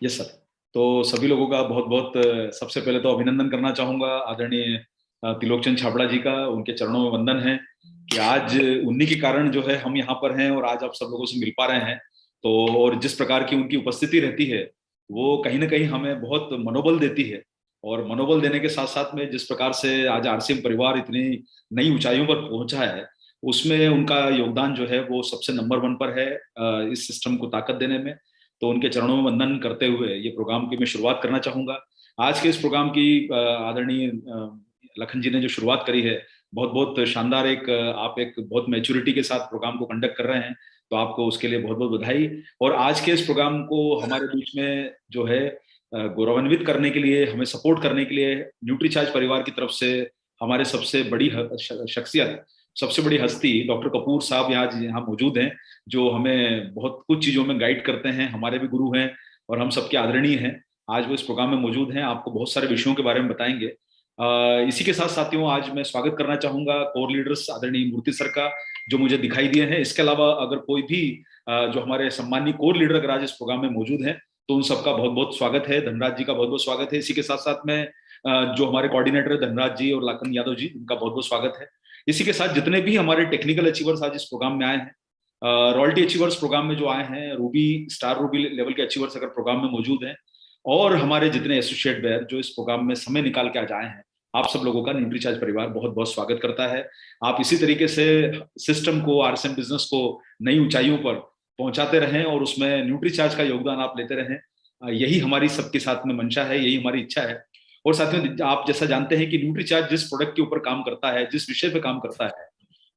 Yes sir. तो सभी लोगों का बहुत बहुत सबसे पहले तो अभिनंदन करना चाहूंगा आदरणीय त्रिलोकचंद छाबड़ा जी का। उनके चरणों में वंदन है कि आज उन्हीं के कारण जो है हम यहाँ पर हैं और आज आप सब लोगों से मिल पा रहे हैं। तो और जिस प्रकार की उनकी उपस्थिति रहती है वो कहीं ना कहीं हमें बहुत मनोबल देती है। और मनोबल देने के साथ साथ में जिस प्रकार से आज आरसीएम परिवार इतनी नई ऊंचाइयों पर पहुंचा है उसमें उनका योगदान जो है वो सबसे नंबर वन पर है इस सिस्टम को ताकत देने में। तो उनके चरणों में वंदन करते हुए ये प्रोग्राम की मैं शुरुआत करना चाहूंगा। आज के इस प्रोग्राम की आदरणीय लखन जी ने जो शुरुआत करी है बहुत बहुत शानदार। आप एक बहुत मैच्योरिटी के साथ प्रोग्राम को कंडक्ट कर रहे हैं, तो आपको उसके लिए बहुत बहुत बधाई। और आज के इस प्रोग्राम को हमारे बीच में जो है गौरवान्वित करने के लिए, हमें सपोर्ट करने के लिए न्यूट्रीचार्ज परिवार की तरफ से हमारे सबसे बड़ी शख्सियत, सबसे बड़ी हस्ती डॉक्टर कपूर साहब यहाँ यहाँ मौजूद हैं, जो हमें बहुत कुछ चीजों में गाइड करते हैं, हमारे भी गुरु हैं और हम सबके आदरणीय हैं। आज वो इस प्रोग्राम में मौजूद हैं, आपको बहुत सारे विषयों के बारे में बताएंगे। इसी के साथ साथियों आज मैं स्वागत करना चाहूंगा कोर लीडर्स आदरणीय मूर्ति सर का, जो मुझे दिखाई दिए हैं। इसके अलावा अगर कोई भी जो हमारे सम्मानीय कोर लीडर अगर आज इस प्रोग्राम में मौजूद हैं तो उन सबका बहुत बहुत स्वागत है। धनराज जी का बहुत बहुत स्वागत है। इसी के साथ साथ में जो हमारे कोऑर्डिनेटर है धनराज जी और लाखन यादव जी, उनका बहुत बहुत स्वागत है। इसी के साथ जितने भी हमारे टेक्निकल अचीवर्स आज इस प्रोग्राम में आए हैं, रॉयल्टी अचीवर्स प्रोग्राम में जो आए हैं, रूबी स्टार रूबी लेवल के अचीवर्स अगर प्रोग्राम में मौजूद हैं, और हमारे जितने एसोसिएट बेयर जो इस प्रोग्राम में समय निकाल के आज आए हैं, आप सब लोगों का न्यूट्रीचार्ज परिवार बहुत बहुत स्वागत करता है। आप इसी तरीके से सिस्टम को, आरएसएम बिजनेस को नई ऊंचाइयों पर पहुंचाते रहें और उसमें न्यूट्रीचार्ज का योगदान आप लेते रहें। यही हमारी सबके साथ में मंशा है, यही हमारी इच्छा है। और साथियों आप जैसा जानते हैं कि न्यूट्रीचार्ज जिस प्रोडक्ट के ऊपर काम करता है, जिस विषय पे काम करता है,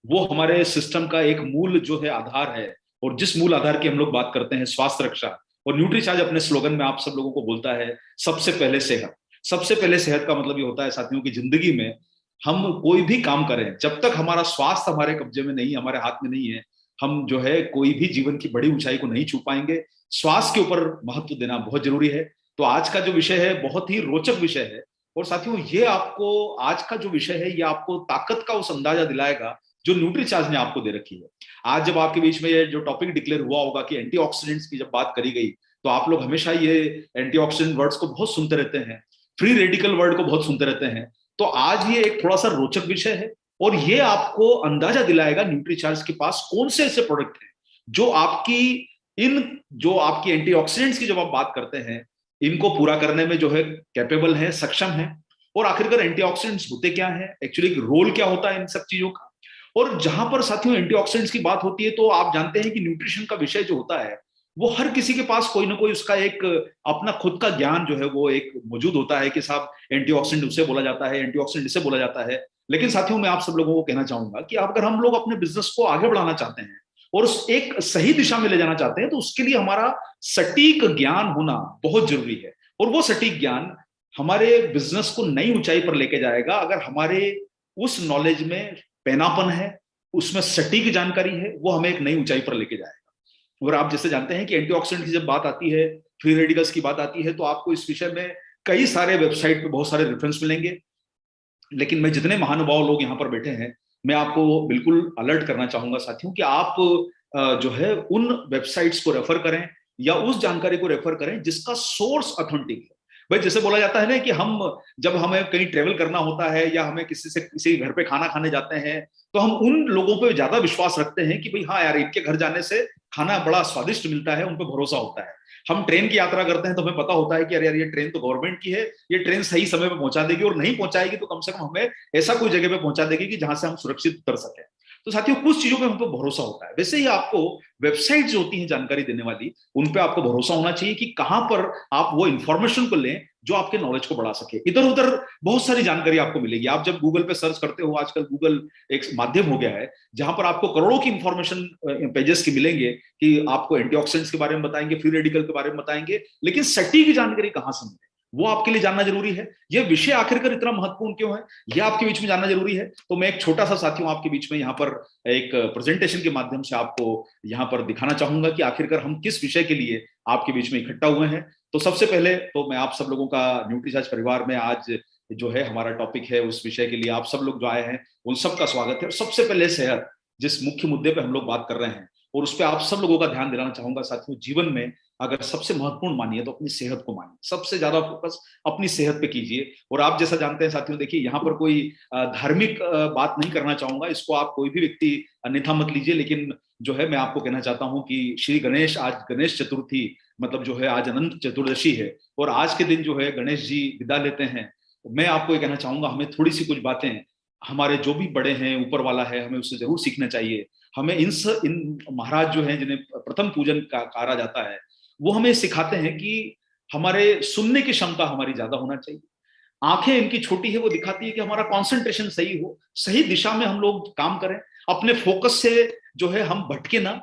वो हमारे सिस्टम का एक मूल जो है आधार है। और जिस मूल आधार की हम लोग बात करते हैं स्वास्थ्य रक्षा, और न्यूट्रीचार्ज अपने स्लोगन में आप सब लोगों को बोलता है सबसे पहले सेहत। सबसे पहले सेहत का मतलब ये होता है साथियों की जिंदगी में हम कोई भी काम करें, जब तक हमारा स्वास्थ्य हमारे कब्जे में नहीं, हमारे हाथ में नहीं है, हम जो है कोई भी जीवन की बड़ी ऊंचाई को नहीं छू पाएंगे। स्वास्थ्य के ऊपर महत्व देना बहुत जरूरी है। तो आज का जो विषय है बहुत ही रोचक विषय है। और साथियों ये आपको आज का जो विषय है ये आपको ताकत का उस अंदाजा दिलाएगा जो न्यूट्रीचार्ज ने आपको दे रखी है। आज जब आपके बीच में ये जो टॉपिक डिक्लेयर हुआ होगा कि एंटीऑक्सीडेंट्स की जब बात करी गई, तो आप लोग हमेशा ये एंटीऑक्सीडेंट वर्ड्स को बहुत सुनते रहते हैं, फ्री रेडिकल वर्ड को बहुत सुनते रहते हैं। तो आज ये एक थोड़ा सा रोचक विषय है और ये आपको अंदाजा दिलाएगा न्यूट्रीचार्ज के पास कौन से ऐसे प्रोडक्ट हैं जो आपकी इन जो आपकी एंटीऑक्सीडेंट्स की जब आप बात करते हैं इनको पूरा करने में जो है कैपेबल है, सक्षम है। और आखिरकार एंटीऑक्सीडेंट्स होते क्या है, एक्चुअली रोल क्या होता है इन सब चीजों का। और जहां पर साथियों एंटीऑक्सीडेंट्स की बात होती है तो आप जानते हैं कि न्यूट्रिशन का विषय जो होता है वो हर किसी के पास कोई ना कोई उसका एक अपना खुद का ज्ञान जो है वो एक मौजूद होता है कि साहब एंटीऑक्सीडेंट उसे बोला जाता है, एंटीऑक्सीडेंट इसे बोला जाता है। लेकिन साथियों मैं आप सब लोगों को कहना चाहूंगा कि अगर हम लोग अपने बिजनेस को आगे बढ़ाना चाहते हैं और एक सही दिशा में ले जाना चाहते हैं तो उसके लिए हमारा सटीक ज्ञान होना बहुत जरूरी है। और वो सटीक ज्ञान हमारे बिजनेस को नई ऊंचाई पर लेके जाएगा अगर हमारे उस नॉलेज में पैनापन है, उसमें सटीक जानकारी है, वो हमें एक नई ऊंचाई पर लेके जाएगा। और आप जैसे जानते हैं कि एंटीऑक्सीडेंट की जब बात आती है, फ्री रेडिकल्स की बात आती है, तो आपको इस विषय में कई सारे वेबसाइट पे बहुत सारे रेफरेंस मिलेंगे। लेकिन मैं जितने महानुभाव लोग यहाँ पर बैठे हैं मैं आपको बिल्कुल अलर्ट करना चाहूंगा साथियों कि आप जो है उन वेबसाइट्स को रेफर करें या उस जानकारी को रेफर करें जिसका सोर्स ऑथेंटिक है। भाई जैसे बोला जाता है ना कि हम जब हमें कहीं ट्रेवल करना होता है या हमें किसी से किसी घर पे खाना खाने जाते हैं तो हम उन लोगों पे ज्यादा विश्वास रखते हैं कि भाई हाँ यार इनके घर जाने से खाना बड़ा स्वादिष्ट मिलता है, उन पे भरोसा होता है। हम ट्रेन की यात्रा करते हैं तो हमें पता होता है कि अरे यार ये ट्रेन तो गवर्नमेंट की है, ये ट्रेन सही समय पे पहुंचा देगी, और नहीं पहुंचाएगी तो कम से कम हमें ऐसा कोई जगह पे पहुंचा देगी कि जहां से हम सुरक्षित उतर सके। तो साथियों कुछ चीजों पे हम पे भरोसा होता है, वैसे ही आपको वेबसाइट जो होती है जानकारी देने वाली उन पे आपको भरोसा होना चाहिए कि कहां पर आप वो इंफॉर्मेशन को लें जो आपके नॉलेज को बढ़ा सके। इधर उधर बहुत सारी जानकारी आपको मिलेगी। आप जब गूगल पे सर्च करते हो, आजकल गूगल एक माध्यम हो गया है जहां पर आपको करोड़ों की इंफॉर्मेशन पेजेस की मिलेंगे कि आपको एंटीऑक्सीडेंट्स के बारे में बताएंगे, फ्री रेडिकल के बारे में बताएंगे, लेकिन सटीक जानकारी कहां से मिले वो आपके लिए जानना जरूरी है। यह विषय आखिरकार इतना महत्वपूर्ण क्यों है यह आपके बीच में जानना जरूरी है। तो मैं एक छोटा सा साथियों आपके बीच में यहाँ पर एक प्रेजेंटेशन के माध्यम से आपको यहाँ पर दिखाना चाहूंगा कि आखिरकार हम किस विषय के लिए आपके बीच में इकट्ठा हुए हैं। तो सबसे पहले तो मैं आप सब लोगों का न्यूट्रीचार्ज परिवार में आज जो है हमारा टॉपिक है उस विषय के लिए आप सब लोग जो आए हैं उन सबका स्वागत है। और सबसे पहले सेहत, जिस मुख्य मुद्दे पे हम लोग बात कर रहे हैं और उस पर आप सब लोगों का ध्यान दिलाना चाहूंगा साथियों। जीवन में अगर सबसे महत्वपूर्ण मानिए तो अपनी सेहत को मानिए, सबसे ज्यादा फोकस अपनी सेहत पे कीजिए। और आप जैसा जानते हैं साथियों, देखिए यहाँ पर कोई धार्मिक बात नहीं करना चाहूंगा, इसको आप कोई भी व्यक्ति अन्यथा मत लीजिए, लेकिन जो है मैं आपको कहना चाहता हूँ कि श्री गणेश, आज गणेश चतुर्थी, मतलब जो है आज अनंत चतुर्दशी है, और आज के दिन जो है गणेश जी विदा लेते हैं। मैं आपको ये कहना चाहूंगा, हमें थोड़ी सी कुछ बातें हमारे जो भी बड़े हैं, ऊपर वाला है, हमें उससे जरूर सीखना चाहिए। हमें इन महाराज जो हैं, जिन्हें प्रथम पूजन का कहा जाता है, वो हमें सिखाते हैं कि हमारे सुनने की क्षमता हमारी ज्यादा होना चाहिए। आंखें इनकी छोटी है, वो दिखाती है कि हमारा कंसंट्रेशन सही हो, सही दिशा में हम लोग काम करें, अपने फोकस से जो है हम भटके ना,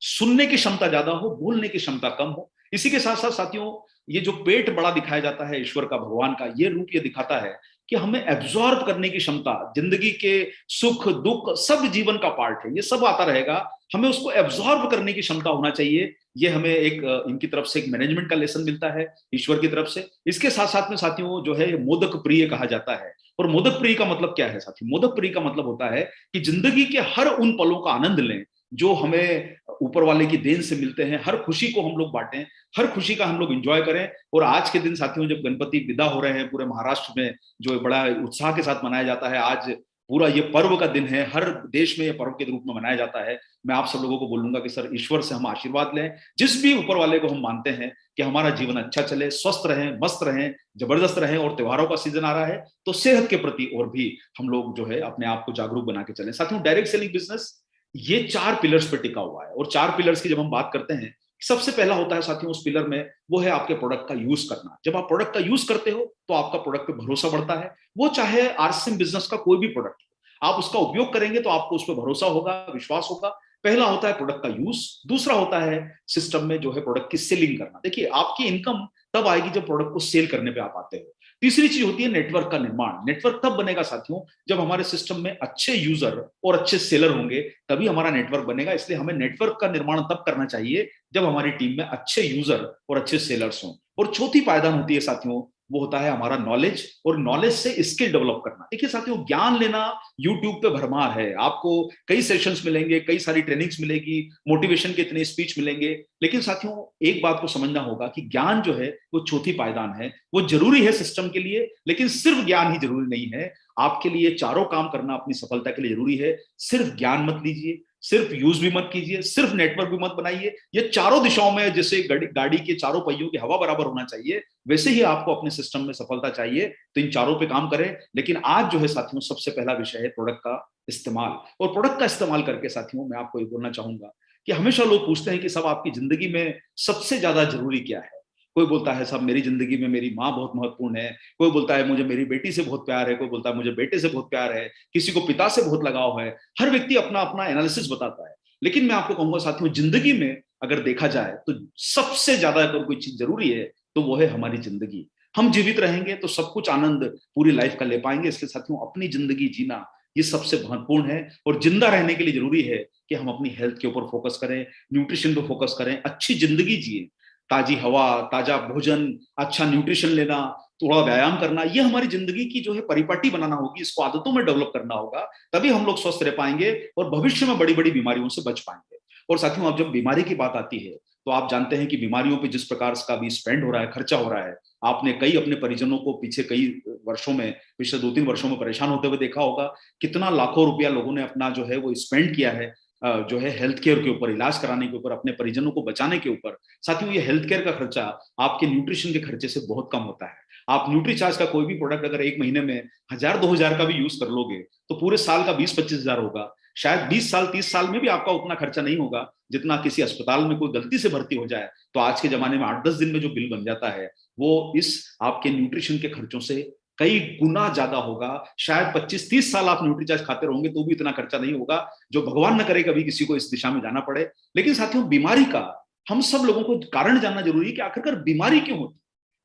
सुनने की क्षमता ज्यादा हो, बोलने की क्षमता कम हो। इसी के साथ साथ साथियों, ये जो पेट बड़ा दिखाया जाता है ईश्वर का, भगवान का, ये रूप ये दिखाता है कि हमें एब्जॉर्ब करने की क्षमता, जिंदगी के सुख दुख सब जीवन का पार्ट है, ये सब आता रहेगा, हमें उसको एब्जॉर्ब करने की क्षमता होना चाहिए। ये हमें एक इनकी तरफ से एक मैनेजमेंट का लेसन मिलता है ईश्वर की तरफ से। इसके साथ साथ में साथियों जो है मोदक प्रिय कहा जाता है। और मोदक प्रिय का मतलब क्या है साथियों? मोदक प्रिय का मतलब होता है कि जिंदगी के हर उन पलों का आनंद लें जो हमें ऊपर वाले की देन से मिलते हैं, हर खुशी को हम लोग बांटें, हर खुशी का हम लोग एंजॉय करें। और आज के दिन साथियों, जब गणपति विदा हो रहे हैं पूरे महाराष्ट्र में, जो बड़ा उत्साह के साथ मनाया जाता है, आज पूरा ये पर्व का दिन है, हर देश में ये पर्व के रूप में मनाया जाता है। मैं आप सब लोगों को बोलूंगा कि सर, ईश्वर से हम आशीर्वाद लें, जिस भी ऊपर वाले को हम मानते हैं, कि हमारा जीवन अच्छा चले, स्वस्थ रहें, मस्त रहें, जबरदस्त रहें। और त्योहारों का सीजन आ रहा है, तो सेहत के प्रति और भी हम लोग जो है अपने आप को जागरूक बना के चलें। साथियों, डायरेक्ट सेलिंग बिजनेस ये 4 पिलर्स पर टिका हुआ है। और 4 पिलर्स की जब हम बात करते हैं, सबसे पहला होता है साथियों उस पिलर में, वो है आपके प्रोडक्ट का यूज करना। जब आप प्रोडक्ट का यूज करते हो तो आपका प्रोडक्ट पे भरोसा बढ़ता है। वो चाहे आरसीएम बिजनेस का कोई भी प्रोडक्ट, आप उसका उपयोग करेंगे तो आपको उस पर भरोसा होगा, विश्वास होगा। पहला होता है प्रोडक्ट का यूज। दूसरा होता है सिस्टम में जो है प्रोडक्ट की सेलिंग करना। देखिए, आपकी इनकम तब आएगी जब प्रोडक्ट को सेल करने पे आप आते हो। तीसरी चीज होती है नेटवर्क का निर्माण। नेटवर्क तब बनेगा साथियों जब हमारे सिस्टम में अच्छे यूजर और अच्छे सेलर होंगे, तभी हमारा नेटवर्क बनेगा। इसलिए हमें नेटवर्क का निर्माण तब करना चाहिए जब हमारी टीम में अच्छे यूजर और अच्छे सेलर्स हों। और चौथी पायदान होती है साथियों, वो होता है हमारा नॉलेज, और नॉलेज से स्किल डेवलप करना। देखिए साथियों, ज्ञान लेना यूट्यूब पे भरमार है, आपको कई सेशंस मिलेंगे, कई सारी ट्रेनिंग्स मिलेगी, मोटिवेशन के इतने स्पीच मिलेंगे। लेकिन साथियों, एक बात को समझना होगा कि ज्ञान जो है वो चौथी पायदान है। वो जरूरी है सिस्टम के लिए, लेकिन सिर्फ ज्ञान ही जरूरी नहीं है। आपके लिए चारों काम करना अपनी सफलता के लिए जरूरी है। सिर्फ ज्ञान मत लीजिए, सिर्फ यूज भी मत कीजिए, सिर्फ नेटवर्क भी मत बनाइए। ये चारों दिशाओं में, जैसे गाड़ी के चारों पहियों की हवा बराबर होना चाहिए, वैसे ही आपको अपने सिस्टम में सफलता चाहिए। तो इन चारों पे काम करें। लेकिन आज जो है साथियों, सबसे पहला विषय है प्रोडक्ट का इस्तेमाल। और प्रोडक्ट का इस्तेमाल करके साथियों, मैं आपको ये बोलना चाहूंगा कि हमेशा लोग पूछते हैं कि सब आपकी जिंदगी में सबसे ज्यादा जरूरी क्या है। कोई बोलता है साहब मेरी जिंदगी में मेरी माँ बहुत महत्वपूर्ण है, कोई बोलता है मुझे मेरी बेटी से बहुत प्यार है, कोई बोलता है मुझे बेटे से बहुत प्यार है, किसी को पिता से बहुत लगाव है। हर व्यक्ति अपना अपना एनालिसिस बताता है। लेकिन मैं आपको कहूंगा साथियों, जिंदगी में अगर देखा जाए तो सबसे ज्यादा अगर कोई चीज जरूरी है तो वो है हमारी जिंदगी। हम जीवित रहेंगे तो सब कुछ आनंद पूरी लाइफ का ले पाएंगे। इसलिए साथियों, अपनी जिंदगी जीना ये सबसे महत्वपूर्ण है। और जिंदा रहने के लिए जरूरी है कि हम अपनी हेल्थ के ऊपर फोकस करें, न्यूट्रिशन पे फोकस करें, अच्छी जिंदगी जिए, ताजी हवा, ताजा भोजन, अच्छा न्यूट्रिशन लेना, थोड़ा व्यायाम करना, ये हमारी जिंदगी की जो है परिपाटी बनाना होगी, इसको आदतों में डेवलप करना होगा। तभी हम लोग स्वस्थ रह पाएंगे और भविष्य में बड़ी बड़ी बीमारियों से बच पाएंगे। और साथियों, अब जब बीमारी की बात आती है तो आप जानते हैं कि बीमारियों पे जिस प्रकार का भी स्पेंड हो रहा है, खर्चा हो रहा है, आपने कई अपने परिजनों को पीछे कई वर्षों में, पिछले 2-3 वर्षों में परेशान होते हुए देखा होगा। कितना लाखों रुपया लोगों ने अपना जो है वो स्पेंड किया है जो है हेल्थ केयर के ऊपर, इलाज कराने के ऊपर, अपने परिजनों को बचाने के ऊपर। साथियों, ये हेल्थ केयर का खर्चा आपके न्यूट्रिशन के खर्चे से बहुत कम होता है। आप न्यूट्रीचार्ज का कोई भी प्रोडक्ट अगर एक महीने में 1000-2000 का भी यूज कर लोगे तो पूरे साल का 20-25 हजार होगा। शायद 20 साल 30 साल में भी आपका उतना खर्चा नहीं होगा जितना किसी अस्पताल में कोई गलती से भर्ती हो जाए तो आज के जमाने में 8-10 दिन में जो बिल बन जाता है, वो इस आपके न्यूट्रिशन के खर्चों से कई गुना ज्यादा होगा। शायद 25-30 साल आप न्यूट्रीचार्ज खाते रहोगे तो भी इतना खर्चा नहीं होगा, जो भगवान न करे कभी किसी को इस दिशा में जाना पड़े। लेकिन साथियों, बीमारी का हम सब लोगों को कारण जानना जरूरी है कि आखिरकार बीमारी क्यों होती है।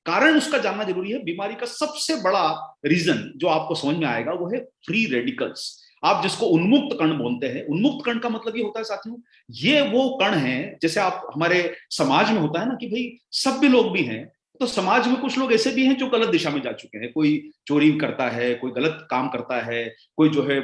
कारण उसका जानना जरूरी है। बीमारी का सबसे बड़ा रीजन जो आपको समझ में आएगा वो है फ्री रेडिकल्स। आप जिसको उन्मुक्त कण बोलते हैं। उन्मुक्त कण का मतलब ये होता है साथियों, ये वो कण है, जैसे आप हमारे समाज में होता है ना कि भाई सभ्य लोग भी हैं, तो समाज में कुछ लोग ऐसे भी हैं जो गलत दिशा में जा चुके हैं, कोई चोरी करता है, कोई गलत काम करता है, कोई जो है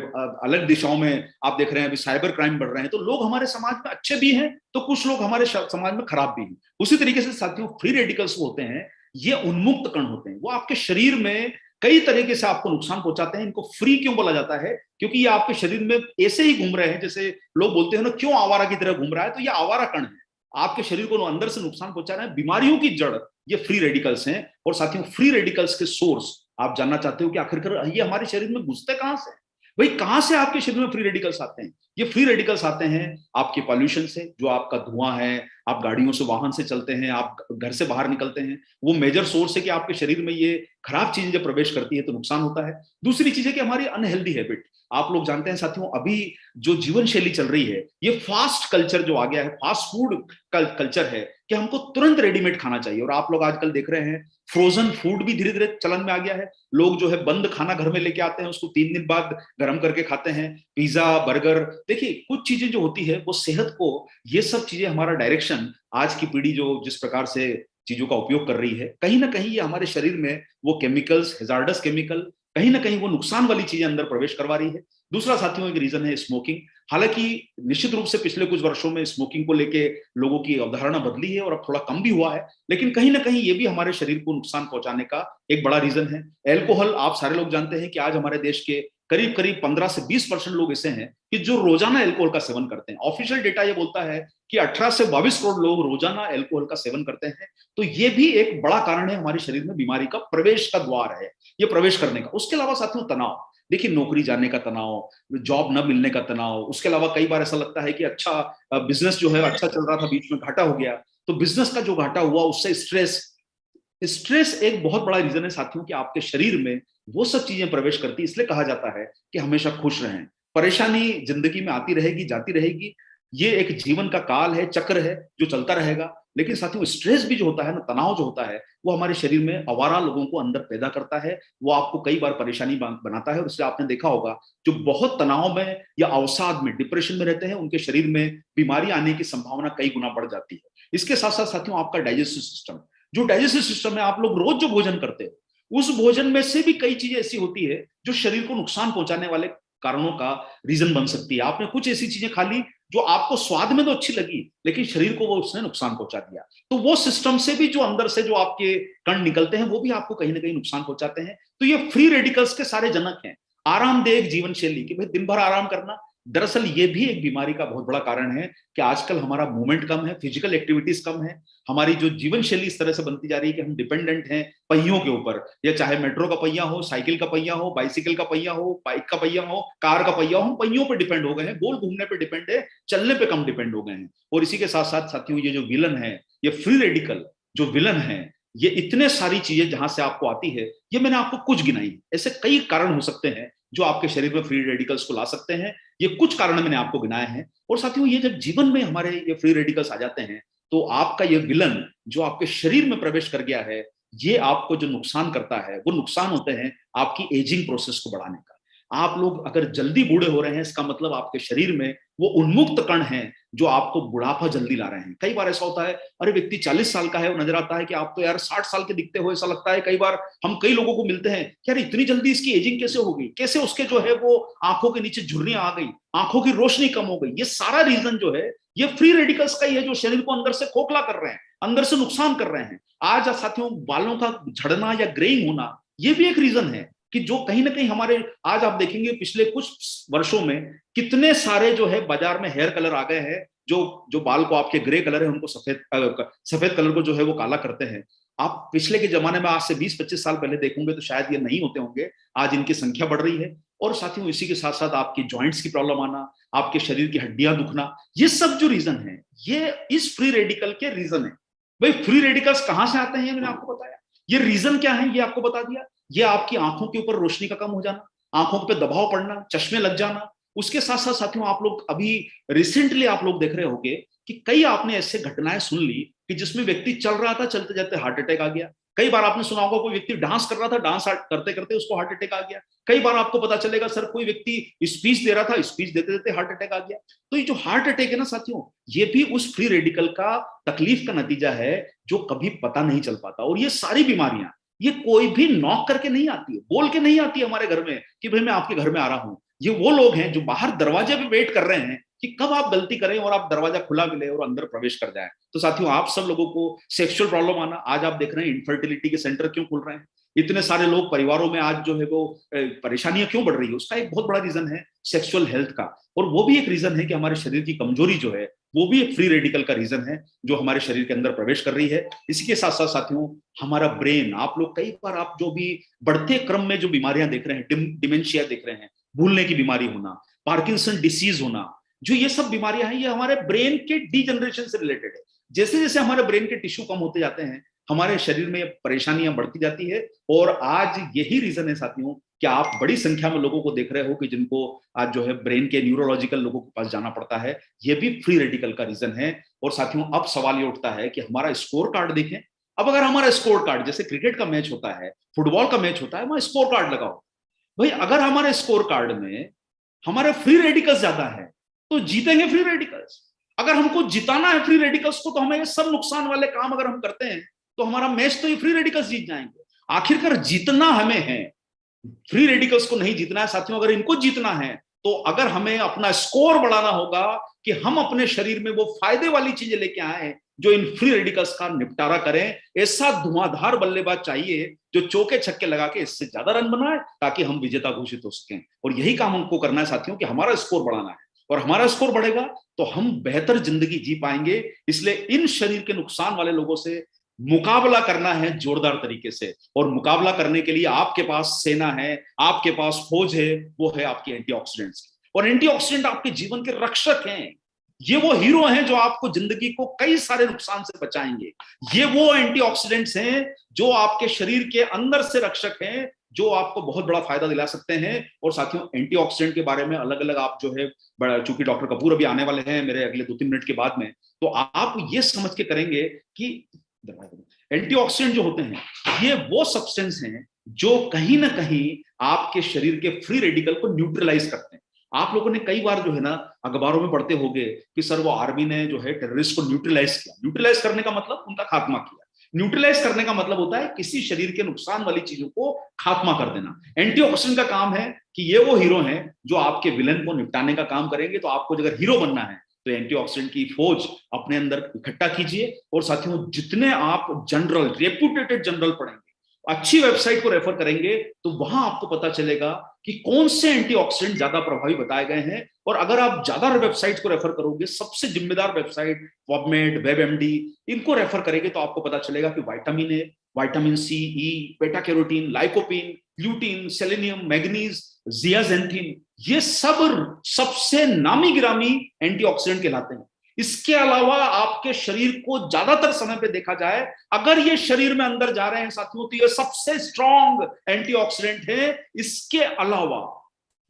अलग दिशाओं में, आप देख रहे हैं अभी साइबर क्राइम बढ़ रहे हैं। तो लोग हमारे समाज में अच्छे भी हैं, तो कुछ लोग हमारे समाज में खराब भी हैं। उसी तरीके से साथियों फ्री रेडिकल्स होते हैं, ये उन्मुक्त कण होते हैं, वो आपके शरीर में कई तरीके से आपको नुकसान पहुंचाते हैं। इनको फ्री क्यों बोला जाता है? क्योंकि ये आपके शरीर में ऐसे ही घूम रहे हैं, जैसे लोग बोलते हैं ना क्यों आवारा की तरह घूम रहा है, तो ये आवारा कण है, आपके शरीर को अंदर से नुकसान पहुंचा रहे हैं। बीमारियों की जड़ ये फ्री रेडिकल्स हैं। और साथियों फ्री रेडिकल्स के सोर्स आप जानना चाहते हो कि आखिरकार ये हमारे शरीर में घुसते कहां से? भाई कहां से आपके शरीर में फ्री रेडिकल्स आते हैं? ये फ्री रेडिकल्स आते हैं आपके पॉल्यूशन से, जो आपका धुआं है, आप गाड़ियों से वाहन से चलते हैं, आप घर से बाहर निकलते हैं, वो मेजर सोर्स है कि आपके शरीर में ये खराब चीजें जब प्रवेश करती है तो नुकसान होता है। दूसरी चीज है कि हमारी अनहेल्दी हैबिट, आप लोग जानते हैं साथियों अभी जो जीवन शैली चल रही है, ये फास्ट कल्चर जो आ गया है, फास्ट फूड कल्चर है कि हमको तुरंत रेडीमेड खाना चाहिए। और आप लोग आजकल देख रहे हैं फ्रोजन फूड भी धीरे धीरे चलन में आ गया है। लोग जो है बंद खाना घर में लेके आते हैं, उसको 3 दिन बाद गर्म करके खाते हैं, पिज्जा बर्गर। देखिए कुछ चीजें जो होती है वो सेहत को, ये सब चीजें हमारा डायरेक्शन, आज की पीढ़ी जो जिस प्रकार से चीजों का उपयोग कर रही है, कहीं ना कहीं ये हमारे शरीर में वो केमिकल्स, हेजार्डस केमिकल, कहीं ना कहीं वो नुकसान वाली चीजें अंदर प्रवेश करवा रही है। दूसरा साथियों एक रीजन है स्मोकिंग। हालांकि निश्चित रूप से पिछले कुछ वर्षों में स्मोकिंग को लेके लोगों की अवधारणा बदली है और अब थोड़ा कम भी हुआ है, लेकिन कहीं ना कहीं ये भी हमारे शरीर को नुकसान पहुंचाने का एक बड़ा रीजन है। एल्कोहल, आप सारे लोग जानते हैं कि आज हमारे देश के करीब करीब 15 से 20% लोग ऐसे हैं कि जो रोजाना एल्कोहल का सेवन करते हैं। ऑफिशियल डेटा ये बोलता है कि 18 से 22 करोड़ लोग रोजाना एल्कोहल का सेवन करते हैं। तो ये भी एक बड़ा कारण है हमारे शरीर में बीमारी का प्रवेश का द्वार है, ये प्रवेश करने का। उसके अलावा साथियों तनाव, देखिए नौकरी जाने का तनाव, जॉब न मिलने का तनाव, उसके अलावा कई बार ऐसा लगता है कि अच्छा बिजनेस जो है अच्छा चल रहा था, बीच में घाटा हो गया, तो बिजनेस का जो घाटा हुआ उससे स्ट्रेस। स्ट्रेस एक बहुत बड़ा रीजन है साथियों कि आपके शरीर में वो सब चीजें प्रवेश करती है। इसलिए कहा जाता है कि हमेशा खुश रहें। परेशानी जिंदगी में आती रहेगी, जाती रहेगी, ये एक जीवन का काल है, चक्र है जो चलता रहेगा। लेकिन साथियों स्ट्रेस भी जो होता है ना, तनाव जो होता है, वो हमारे शरीर में आवारा लोगों को अंदर पैदा करता है, वो आपको कई बार परेशानी बनाता है। और इसलिए आपने देखा होगा जो बहुत तनाव में या अवसाद में, डिप्रेशन में रहते हैं, उनके शरीर में बीमारी आने की संभावना कई गुना बढ़ जाती है। इसके साथ साथ साथियों आपका डाइजेस्टिव सिस्टम, जो डाइजेस्टिव सिस्टम है, आप लोग रोज जो भोजन करते हो उस भोजन में से भी कई चीजें ऐसी होती है जो शरीर को नुकसान पहुंचाने वाले कारणों का रीजन बन सकती है। आपने कुछ ऐसी चीजें खा ली जो आपको स्वाद में तो अच्छी लगी, लेकिन शरीर को वो उसने नुकसान पहुंचा दिया। तो वो सिस्टम से भी जो अंदर से जो आपके कण निकलते हैं वो भी आपको कहीं ना कहीं नुकसान पहुंचाते हैं। तो ये फ्री रेडिकल्स के सारे जनक हैं। आरामदेह जीवन शैली कि भाई दिन भर आराम करना, दरअसल ये भी एक बीमारी का बहुत बड़ा कारण है कि आजकल हमारा मूवमेंट कम है, फिजिकल एक्टिविटीज कम है, हमारी जो जीवन शैली इस तरह से बनती जा रही है कि हम डिपेंडेंट हैं पहियों के ऊपर, या चाहे मेट्रो का पहिया हो, साइकिल का पहिया हो, बाइसिकल का पहिया हो, बाइक का पहिया हो, कार का पहिया हो, हम पहियों पर डिपेंड हो गए हैं, गोल घूमने पर डिपेंड है, चलने पे कम डिपेंड हो गए हैं। और इसी के साथ साथ साथियों ये जो विलन है, ये फ्री रेडिकल जो विलन है, ये इतने सारी चीजें जहां से आपको आती है, ये मैंने आपको कुछ गिनाई। ऐसे कई कारण हो सकते हैं जो आपके शरीर में फ्री रेडिकल्स को ला सकते हैं, ये कुछ कारण मैंने आपको गिनाए हैं। और साथियों ये जब जीवन में हमारे ये फ्री रेडिकल्स आ जाते हैं, तो आपका ये विलन जो आपके शरीर में प्रवेश कर गया है, ये आपको जो नुकसान करता है, वो नुकसान होते हैं आपकी एजिंग प्रोसेस को बढ़ाने का। आप लोग अगर जल्दी बूढ़े हो रहे हैं, इसका मतलब आपके शरीर में वो उन्मुक्त कण हैं जो आपको बुढ़ापा जल्दी ला रहे हैं। कई बार ऐसा होता है, अरे व्यक्ति 40 साल का है, वो नजर आता है कि आप तो यार 60 साल के दिखते हो, ऐसा लगता है। कई बार हम कई लोगों को मिलते हैं, यार इतनी जल्दी इसकी एजिंग कैसे हो गई, कैसे उसके जो है वो आंखों के नीचे झुर्रियां आ गई, आंखों की रोशनी कम हो गई। ये सारा रीजन जो है ये फ्री रेडिकल्स का ही है, जो शरीर को अंदर से खोखला कर रहे हैं, अंदर से नुकसान कर रहे हैं। आज साथियों बालों का झड़ना या ग्रेइंग होना, ये भी एक रीजन है कि जो कहीं ना कहीं हमारे, आज आप देखेंगे पिछले कुछ वर्षों में कितने सारे जो है बाजार में हेयर कलर आ गए हैं, जो जो बाल को आपके ग्रे कलर है उनको सफेद कलर को जो है वो काला करते हैं। आप पिछले के जमाने में आज से 20-25 साल पहले देखोगे तो शायद ये नहीं होते होंगे, आज इनकी संख्या बढ़ रही है। और साथियों इसी के साथ साथ आपकी जॉइंट्स की प्रॉब्लम आना, आपके शरीर की हड्डियां दुखना, ये सब जो रीजन है ये इस फ्री रेडिकल के रीजन है। भाई फ्री रेडिकल्स कहां से आते हैं मैंने आपको बताया, ये रीजन क्या है ये आपको बता दिया। ये आपकी आंखों के ऊपर रोशनी का कम हो जाना, आंखों पे दबाव पड़ना, चश्मे लग जाना। उसके साथ साथ साथियों आप लोग अभी रिसेंटली आप लोग देख रहे होंगे कि कई आपने ऐसे घटनाएं सुन ली कि जिसमें व्यक्ति चल रहा था, चलते जाते हार्ट अटैक आ गया। कई बार आपने सुना होगा कोई व्यक्ति डांस कर रहा था, डांस करते करते उसको हार्ट अटैक आ गया। कई बार आपको पता चलेगा सर कोई व्यक्ति स्पीच दे रहा था, स्पीच देते देते हार्ट अटैक आ गया। तो ये जो हार्ट अटैक है ना साथियों, ये भी उस फ्री रेडिकल का तकलीफ का नतीजा है जो कभी पता नहीं चल पाता। और ये सारी बीमारियां, ये कोई भी नॉक करके नहीं आती है, बोल के नहीं आती है हमारे घर में कि भाई मैं आपके घर में आ रहा हूं। ये वो लोग हैं जो बाहर दरवाजे पे वेट कर रहे हैं कि कब आप गलती करें और आप दरवाजा खुला मिले और अंदर प्रवेश कर जाए। तो साथियों, आप सब लोगों को सेक्सुअल प्रॉब्लम आना, आज आप देख रहे हैं इनफर्टिलिटी के सेंटर क्यों खुल रहे हैं, इतने सारे लोग परिवारों में आज जो है वो परेशानियां क्यों बढ़ रही है, उसका एक बहुत बड़ा रीजन है सेक्सुअल हेल्थ का। और वो भी एक रीजन है कि हमारे शरीर की कमजोरी जो है, वो भी एक फ्री रेडिकल का रीजन है जो हमारे शरीर के अंदर प्रवेश कर रही है। इसी के साथ साथ साथियों, हमारा ब्रेन, आप लोग कई बार आप जो भी बढ़ते क्रम में जो बीमारियां देख रहे हैं, डिमेंशिया देख रहे हैं, भूलने की बीमारी होना, पार्किंसन डिसीज होना, जो ये सब बीमारियां हैं, ये हमारे ब्रेन के डीजनरेशन से रिलेटेड है। जैसे जैसे हमारे ब्रेन के टिश्यू कम होते जाते हैं, हमारे शरीर में परेशानियां बढ़ती जाती है। और आज यही रीजन है साथियों कि आप बड़ी संख्या में लोगों को देख रहे हो कि जिनको आज जो है ब्रेन के न्यूरोलॉजिकल लोगों के पास जाना पड़ता है। ये भी फ्री रेडिकल का रीजन है। और साथियों, अब सवाल ये उठता है कि हमारा स्कोर कार्ड देखें। अब अगर हमारा स्कोर कार्ड, जैसे क्रिकेट का मैच होता है, फुटबॉल का मैच होता है, वहां स्कोर कार्ड लगाओ। भाई अगर हमारे स्कोर कार्ड में हमारे फ्री रेडिकल्स ज्यादा है तो जीतेंगे फ्री रेडिकल्स। अगर हमको जिताना है फ्री रेडिकल्स को, तो हमें ये सब नुकसान वाले काम अगर हम करते हैं तो हमारा मैच तो ये फ्री रेडिकल्स जीत जाएंगे। आखिरकार जीतना हमें है, फ्री रेडिकल्स को नहीं जीतना है साथियों। अगर इनको जीतना है तो अगर हमें अपना स्कोर बढ़ाना होगा कि हम अपने शरीर में वो फायदे वाली चीजें लेके आए जो इन फ्री रेडिकल्स का निपटारा करें। ऐसा धुआंधार बल्लेबाज चाहिए जो चौके छक्के लगा के इससे ज्यादा रन बनाए ताकि हम विजेता घोषित हो सकें। और यही काम हमको करना है साथियों कि हमारा स्कोर बढ़ाना है। और हमारा स्कोर बढ़ेगा तो हम बेहतर जिंदगी जी पाएंगे। इसलिए इन शरीर के नुकसान वाले लोगों से मुकाबला करना है जोरदार तरीके से। और मुकाबला करने के लिए आपके पास सेना है, आपके पास फौज है, वो है आपके एंटीऑक्सीडेंट्स। और एंटीऑक्सीडेंट आपके जीवन के रक्षक हैं। ये वो हीरो हैं जो आपको जिंदगी को कई सारे नुकसान से बचाएंगे। ये वो एंटीऑक्सीडेंट्स हैं जो आपके शरीर के अंदर से रक्षक हैं, जो आपको बहुत बड़ा फायदा दिला सकते हैं। और साथियों, एंटीऑक्सीडेंट के बारे में अलग अलग आप जो है, चूंकि डॉक्टर कपूर अभी आने वाले हैं मेरे अगले 2-3 मिनट के बाद में, तो आप ये समझ के करेंगे कि एंटीऑक्सीडेंट जो होते हैं ये वो सब्सटेंस हैं जो कहीं ना कहीं आपके शरीर के फ्री रेडिकल को न्यूट्रलाइज करते हैं। आप लोगों ने कई बार जो है ना अखबारों में पढ़ते होंगे कि सर वो आर्मी ने जो है टेररिस्ट को न्यूट्रलाइज किया। न्यूट्रलाइज करने का मतलब उनका खात्मा किया। न्यूट्रलाइज करने का मतलब होता है किसी शरीर के नुकसान वाली चीजों को खात्मा कर देना। एंटीऑक्सीडेंट का काम है कि ये वो हीरो हैं जो आपके विलन को निपटाने का काम करेंगे। तो आपको अगर हीरो बनना है तो एंटीऑक्सीडेंट की फौज अपने अंदर इकट्ठा कीजिए। और साथियों, जितने आप जनरल, रेप्यूटेटेड जनरल पढ़ेंगे, अच्छी वेबसाइट को रेफर करेंगे, तो वहां आपको पता चलेगा कि कौन से एंटीऑक्सीडेंट ज्यादा प्रभावी बताए गए हैं। और अगर आप ज्यादा वेबसाइट को रेफर करोगे, सबसे जिम्मेदार वेबसाइट पबमेड, वेबएमडी, इनको रेफर करेंगे तो आपको पता चलेगा कि vitamin A, vitamin C, E, beta carotene, lycopene, lutein, selenium, manganese, zeaxanthin, ये सब सबसे नामी गिरामी एंटीऑक्सीडेंट कहलाते हैं। इसके अलावा आपके शरीर को ज्यादातर समय पे देखा जाए, अगर ये शरीर में अंदर जा रहे हैं साथियों, तो ये सबसे स्ट्रॉन्ग एंटीऑक्सीडेंट है। इसके अलावा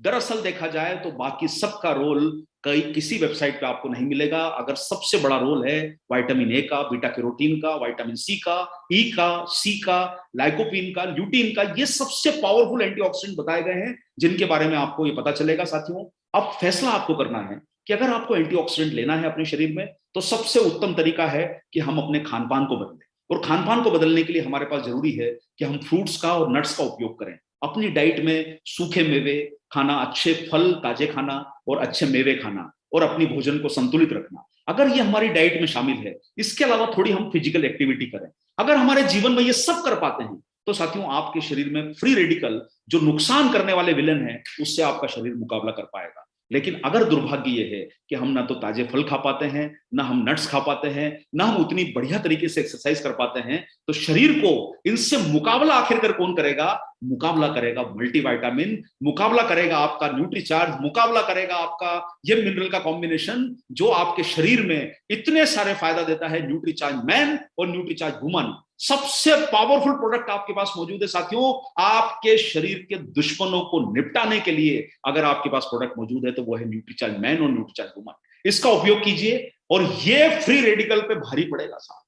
दरअसल देखा जाए तो बाकी सबका रोल किसी वेबसाइट पे आपको नहीं मिलेगा। अगर सबसे बड़ा रोल है विटामिन ए का, बीटा कैरोटीन का, विटामिन सी का, ई का, सी का, लाइकोपीन का, ल्यूटीन का, ये सबसे पावरफुल एंटीऑक्सीडेंट बताए गए हैं जिनके बारे में आपको ये पता चलेगा। साथियों, अब फैसला आपको करना है कि अगर आपको एंटीऑक्सीडेंट लेना है अपने शरीर में, तो सबसे उत्तम तरीका है कि हम अपने खानपान को बदलें। और खानपान को बदलने के लिए हमारे पास जरूरी है कि हम फ्रूट्स का और नट्स का उपयोग करें। अपनी डाइट में सूखे मेवे खाना, अच्छे फल ताजे खाना और अच्छे मेवे खाना, और अपनी भोजन को संतुलित रखना, अगर ये हमारी डाइट में शामिल है। इसके अलावा थोड़ी हम फिजिकल एक्टिविटी करें। अगर हमारे जीवन में ये सब कर पाते हैं तो साथियों, आपके शरीर में फ्री रेडिकल जो नुकसान करने वाले विलन हैं, उससे आपका शरीर मुकाबला कर पाएगा। लेकिन अगर दुर्भाग्य ये है कि हम ना तो ताजे फल खा पाते हैं, ना हम नट्स खा पाते हैं, ना हम उतनी बढ़िया तरीके से एक्सरसाइज कर पाते हैं, तो शरीर को इनसे मुकाबला आखिरकार कौन करेगा? मुकाबला करेगा मल्टीविटामिन, मुकाबला करेगा आपका न्यूट्रीचार्ज, मुकाबला करेगा आपका ये मिनरल का कॉम्बिनेशन जो आपके शरीर में इतने सारे फायदा देता है। न्यूट्रीचार्ज मैन और न्यूट्रीचार्ज वुमन, सबसे पावरफुल प्रोडक्ट आपके पास मौजूद है साथियों। आपके शरीर के दुश्मनों को निपटाने के लिए अगर आपके पास प्रोडक्ट मौजूद है तो वो है न्यूट्रीचार्ज मैन और न्यूट्रीचार्ज वुमन। इसका उपयोग कीजिए और ये फ्री रेडिकल पे भारी पड़ेगा साहब,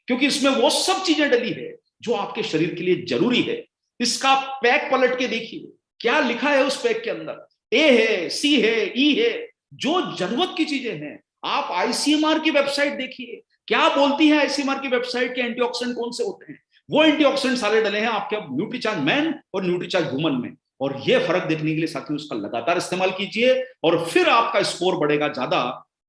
क्योंकि इसमें वो सब चीजें डली है जो आपके शरीर के लिए जरूरी है। इसका पैक पलट के देखिए, क्या लिखा है उस पैक के अंदर। ए है, सी है, ई है, जो जरूरत की चीजें हैं। आप आईसीएमआर की वेबसाइट देखिए, क्या बोलती है आईसीएमआर की वेबसाइट के एंटीऑक्सीडेंट कौन से होते हैं। वो एंटीऑक्सीडेंट सारे डले हैं आपके न्यूट्रीचार्ज मैन और न्यूट्रीचार्ज वुमन में। और ये फर्क देखने के लिए साथियों उसका लगातार इस्तेमाल कीजिए, और फिर आपका स्कोर बढ़ेगा ज्यादा,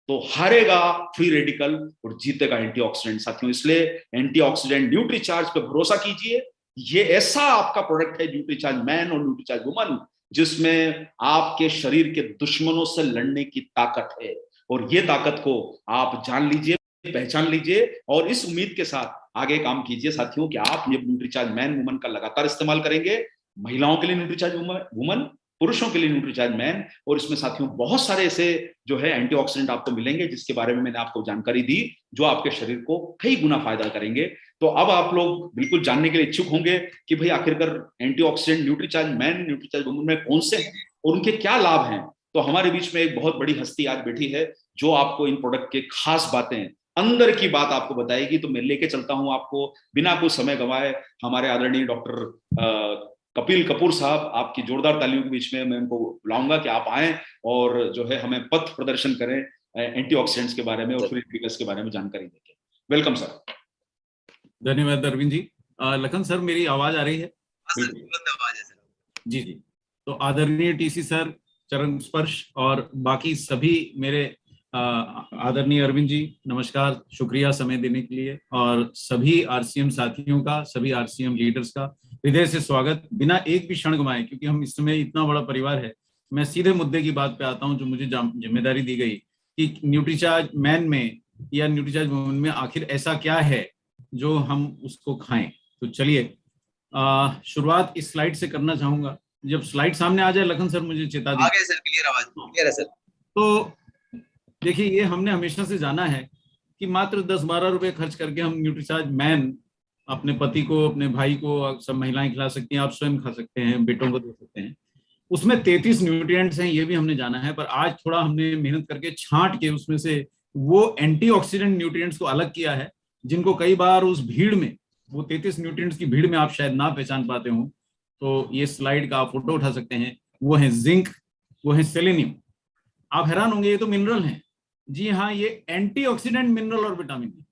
तो हारेगा फ्री रेडिकल और जीतेगा एंटीऑक्सीडेंट साथियों। इसलिए एंटीऑक्सीडेंट न्यूट्रीचार्ज पे भरोसा कीजिए। ये ऐसा आपका प्रोडक्ट है न्यूट्रीचार्ज मैन और न्यूट्रीचार्ज वुमन, जिसमें आपके शरीर के दुश्मनों से लड़ने की ताकत है। और ये ताकत को आप जान लीजिए, पहचान लीजिए, और इस उम्मीद के साथ आगे काम कीजिए साथियों कि आप ये न्यूट्रीचार्ज मैन वुमन का लगातार इस्तेमाल करेंगे। महिलाओं के लिए न्यूट्रीचार्ज वुमन, पुरुषों के लिए न्यूट्रीचार्ज मैन, और इसमें साथियों बहुत सारे ऐसे जो है एंटीऑक्सीडेंट आपको मिलेंगे जिसके बारे में मैंने आपको जानकारी दी, जो आपके शरीर को कई गुना फायदा करेंगे। तो अब आप लोग बिल्कुल जानने के लिए इच्छुक होंगे कि भाई आखिरकार antioxidant Nutricharge man, Nutricharge woman में कौन से हैं और उनके क्या लाभ हैं। तो हमारे बीच में एक बहुत बड़ी हस्ती आज बैठी है जो आपको इन प्रोडक्ट के खास बातें, अंदर की बात आपको बताएगी। तो मैं लेके चलता हूं आपको बिना कुछ समय गंवाए हमारे आदरणीय डॉक्टर कपिल कपूर साहब, आपकी जोरदार तालियों के बीच में मैं उनको बुलाऊंगा कि आप आए और जो है हमें पथ प्रदर्शन करें एंटीऑक्सीडेंट्स के बारे में और फ्री रेडिकल्स के बारे में जानकारी देंगे। Welcome sir. धन्यवाद अरविंद जी। लखन सर, मेरी आवाज आ रही है? आवाज है सर। जी जी। तो आदरणीय टीसी सर, चरण स्पर्श और बाकी सभी मेरे आदरणीय अरविंद जी, नमस्कार, शुक्रिया समय देने के लिए। और सभी आरसीएम साथियों का, सभी आरसीएम लीडर्स का हृदय से स्वागत। बिना एक भी क्षण गंवाए, क्योंकि हम इस समय इतना बड़ा परिवार है, मैं सीधे मुद्दे की बात पे आता हूं जो मुझे जिम्मेदारी दी गई कि न्यूट्रीचार्ज मैन में या न्यूट्रीचार्ज वुमन में आखिर ऐसा क्या है जो हम उसको खाएं। तो चलिए शुरुआत इस स्लाइड से करना चाहूंगा। जब स्लाइड सामने आ जाए लखन सर मुझे चेता दी। आगे सर, क्लियर आवाज, क्लियर है सर। तो देखिए, ये हमने हमेशा से जाना है कि मात्र 10-12 रुपए खर्च करके हम न्यूट्रीचार्ज मैन अपने पति को, अपने भाई को, सब महिलाएं खिला सकती हैं, आप स्वयं खा सकते हैं, बेटों को दे सकते हैं। उसमें 33 न्यूट्रिएंट्स हैं, ये भी हमने जाना है। पर आज थोड़ा हमने मेहनत करके छांट के उसमें से वो एंटीऑक्सीडेंट न्यूट्रिएंट्स को अलग किया है, जिनको कई बार उस भीड़ में, वो 33 न्यूट्रिएंट्स की भीड़ में आप शायद ना पहचान पाते हो। तो ये स्लाइड का आप फोटो उठा सकते हैं। वो है जिंक, वो है सेलेनियम। आप हैरान होंगे, ये तो मिनरल हैं। जी हाँ, ये एंटीऑक्सीडेंट मिनरल और विटामिन है।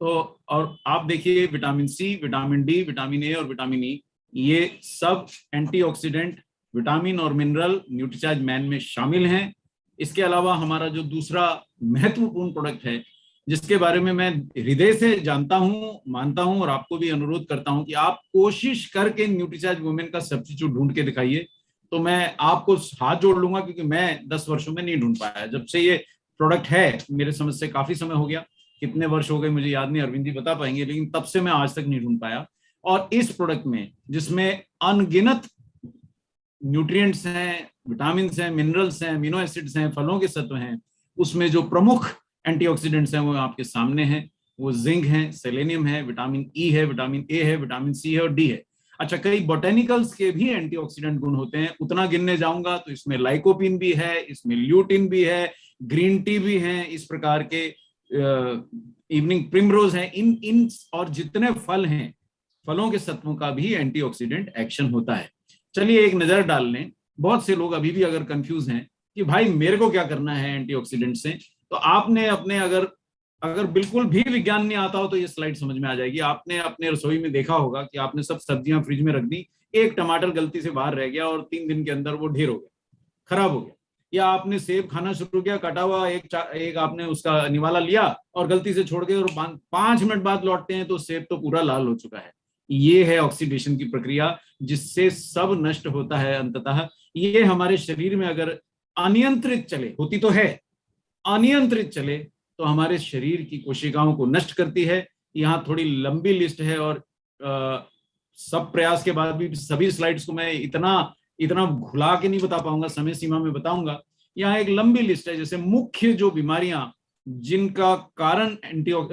तो और आप देखिए, vitamin C, vitamin D, vitamin A और विटामिन ई, ये सब एंटीऑक्सीडेंट विटामिन और मिनरल न्यूट्रीचार्ज मैन में शामिल हैं। इसके अलावा हमारा जो दूसरा महत्वपूर्ण प्रोडक्ट है, जिसके बारे में मैं हृदय से जानता हूं, मानता हूं, और आपको भी अनुरोध करता हूं कि आप कोशिश करके न्यूट्रीचार्ज वुमेन का सब्स्टिट्यूट ढूंढ के दिखाइए। तो मैं आपको हाथ जोड़ लूंगा, क्योंकि मैं 10 वर्षों में नहीं ढूंढ पाया। जब से ये प्रोडक्ट है, मेरे समझ से काफी समय हो गया, कितने वर्ष हो गए मुझे याद नहीं, अरविंद जी बता पाएंगे, लेकिन तब से मैं आज तक नहीं ढूंढ पाया। और इस प्रोडक्ट में, जिसमें अनगिनत न्यूट्रिएंट्स हैं, विटामिन्स हैं, मिनरल्स हैं, अमीनो एसिड्स हैं, फलों के सत्व हैं, उसमें जो प्रमुख एंटीऑक्सीडेंट्स हैं वो आपके सामने हैं। वो जिंक है, सेलेनियम है, विटामिन ई है, विटामिन ए है, विटामिन सी है और डी है। अच्छा, कई बोटेनिकल्स के भी एंटीऑक्सीडेंट गुण होते हैं, उतना गिनने जाऊंगा तो इसमें लाइकोपिन भी है, इसमें ल्यूटिन भी है, ग्रीन टी भी है, इस प्रकार के इवनिंग प्रिमरोज है, इन और जितने फल हैं, फलों के सत्वों का भी एंटीऑक्सीडेंट एक्शन होता है। चलिए एक नजर डाल लें। बहुत से लोग अभी भी अगर कंफ्यूज हैं कि भाई मेरे को क्या करना है एंटीऑक्सीडेंट से, तो आपने अपने अगर बिल्कुल भी विज्ञान नहीं आता हो तो ये स्लाइड समझ में आ जाएगी। आपने अपने रसोई में देखा होगा कि आपने सब सब्जियां फ्रिज में रख दी, एक टमाटर गलती से बाहर रह गया और 3 दिन के अंदर वो ढेर हो गया, खराब हो गया। या आपने सेब खाना शुरू किया, कटा हुआ एक आपने उसका निवाला लिया और गलती से छोड़ के, और 5 मिनट बाद लौटते हैं तो सेब तो पूरा लाल हो चुका है। ये है ऑक्सीडेशन की प्रक्रिया, जिससे सब नष्ट होता है अंततः। ये हमारे शरीर में अगर अनियंत्रित चले, होती तो है, अनियंत्रित चले तो हमारे शरीर की कोशिकाओं को नष्ट करती है। यहाँ थोड़ी लंबी लिस्ट है और सब प्रयास के बाद भी सभी स्लाइड्स को मैं इतना घुला के नहीं बता पाऊंगा, समय सीमा में बताऊंगा। यहाँ एक लंबी लिस्ट है, जैसे मुख्य जो बीमारियां जिनका कारण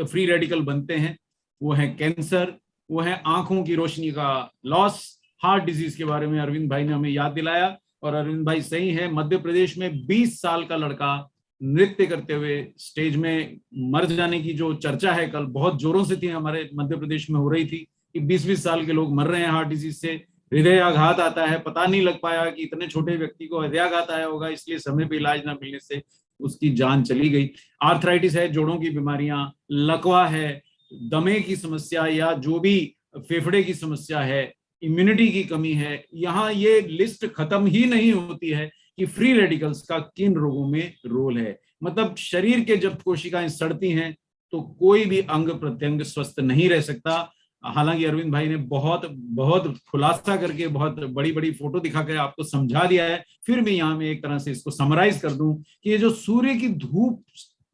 फ्री रेडिकल बनते हैं, वो है कैंसर, वो है आंखों की रोशनी का लॉस, हार्ट डिजीज के बारे में अरविंद भाई ने हमें याद दिलाया। और अरविंद भाई सही है, मध्य प्रदेश में 20 साल का लड़का नृत्य करते हुए स्टेज में मर जाने की जो चर्चा है कल बहुत जोरों से थी, हमारे मध्य प्रदेश में हो रही थी कि 20-20 साल के लोग मर रहे हैं हार्ट डिजीज से, हृदयाघात आता है, पता नहीं लग पाया कि इतने छोटे व्यक्ति को हृदयाघात आया होगा, इसलिए समय पे इलाज ना मिलने से उसकी जान चली गई। आर्थराइटिस है, जोड़ों की बीमारियां, लकवा है, दमे की समस्या या जो भी फेफड़े की समस्या है, इम्यूनिटी की कमी है, यहाँ ये लिस्ट खत्म ही नहीं होती है कि फ्री रेडिकल्स का किन रोगों में रोल है। मतलब शरीर के जब कोशिकाएं सड़ती हैं तो कोई भी अंग प्रत्यंग स्वस्थ नहीं रह सकता। हालांकि अरविंद भाई ने बहुत बहुत खुलासा करके बहुत बड़ी बड़ी फोटो दिखाकर आपको समझा दिया है, फिर भी यहाँ में एक तरह से इसको समराइज कर दूं कि ये जो सूर्य की धूप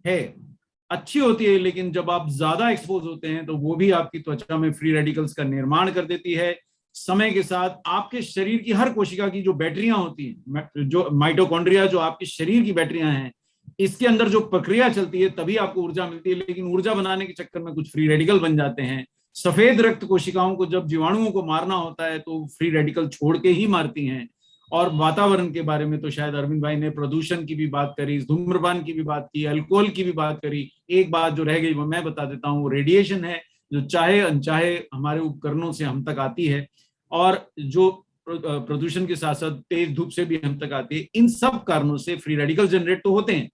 है अच्छी होती है, लेकिन जब आप ज्यादा एक्सपोज होते हैं तो वो भी आपकी त्वचा में फ्री रेडिकल्स का निर्माण कर देती है। समय के साथ आपके शरीर की हर कोशिका की जो बैटरियां होती हैं, जो माइटोकॉन्ड्रिया जो आपके शरीर की बैटरियां हैं, इसके अंदर जो प्रक्रिया चलती है तभी आपको ऊर्जा मिलती है, लेकिन ऊर्जा बनाने के चक्कर में कुछ फ्री रेडिकल बन जाते हैं। सफेद रक्त कोशिकाओं को जब जीवाणुओं को मारना होता है तो फ्री रेडिकल छोड़ के ही मारती हैं। और वातावरण के बारे में तो शायद अरविंद भाई ने प्रदूषण की भी बात करी, धूम्रपान की भी बात की, अल्कोहल की भी बात करी। एक बात जो रह गई वो मैं बता देता हूँ, वो रेडिएशन है जो चाहे अनचाहे हमारे उपकरणों से हम तक आती है, और जो प्रदूषण के साथ साथ तेज धूप से भी हम तक आती है। इन सब कारणों से फ्री रेडिकल जनरेट तो होते हैं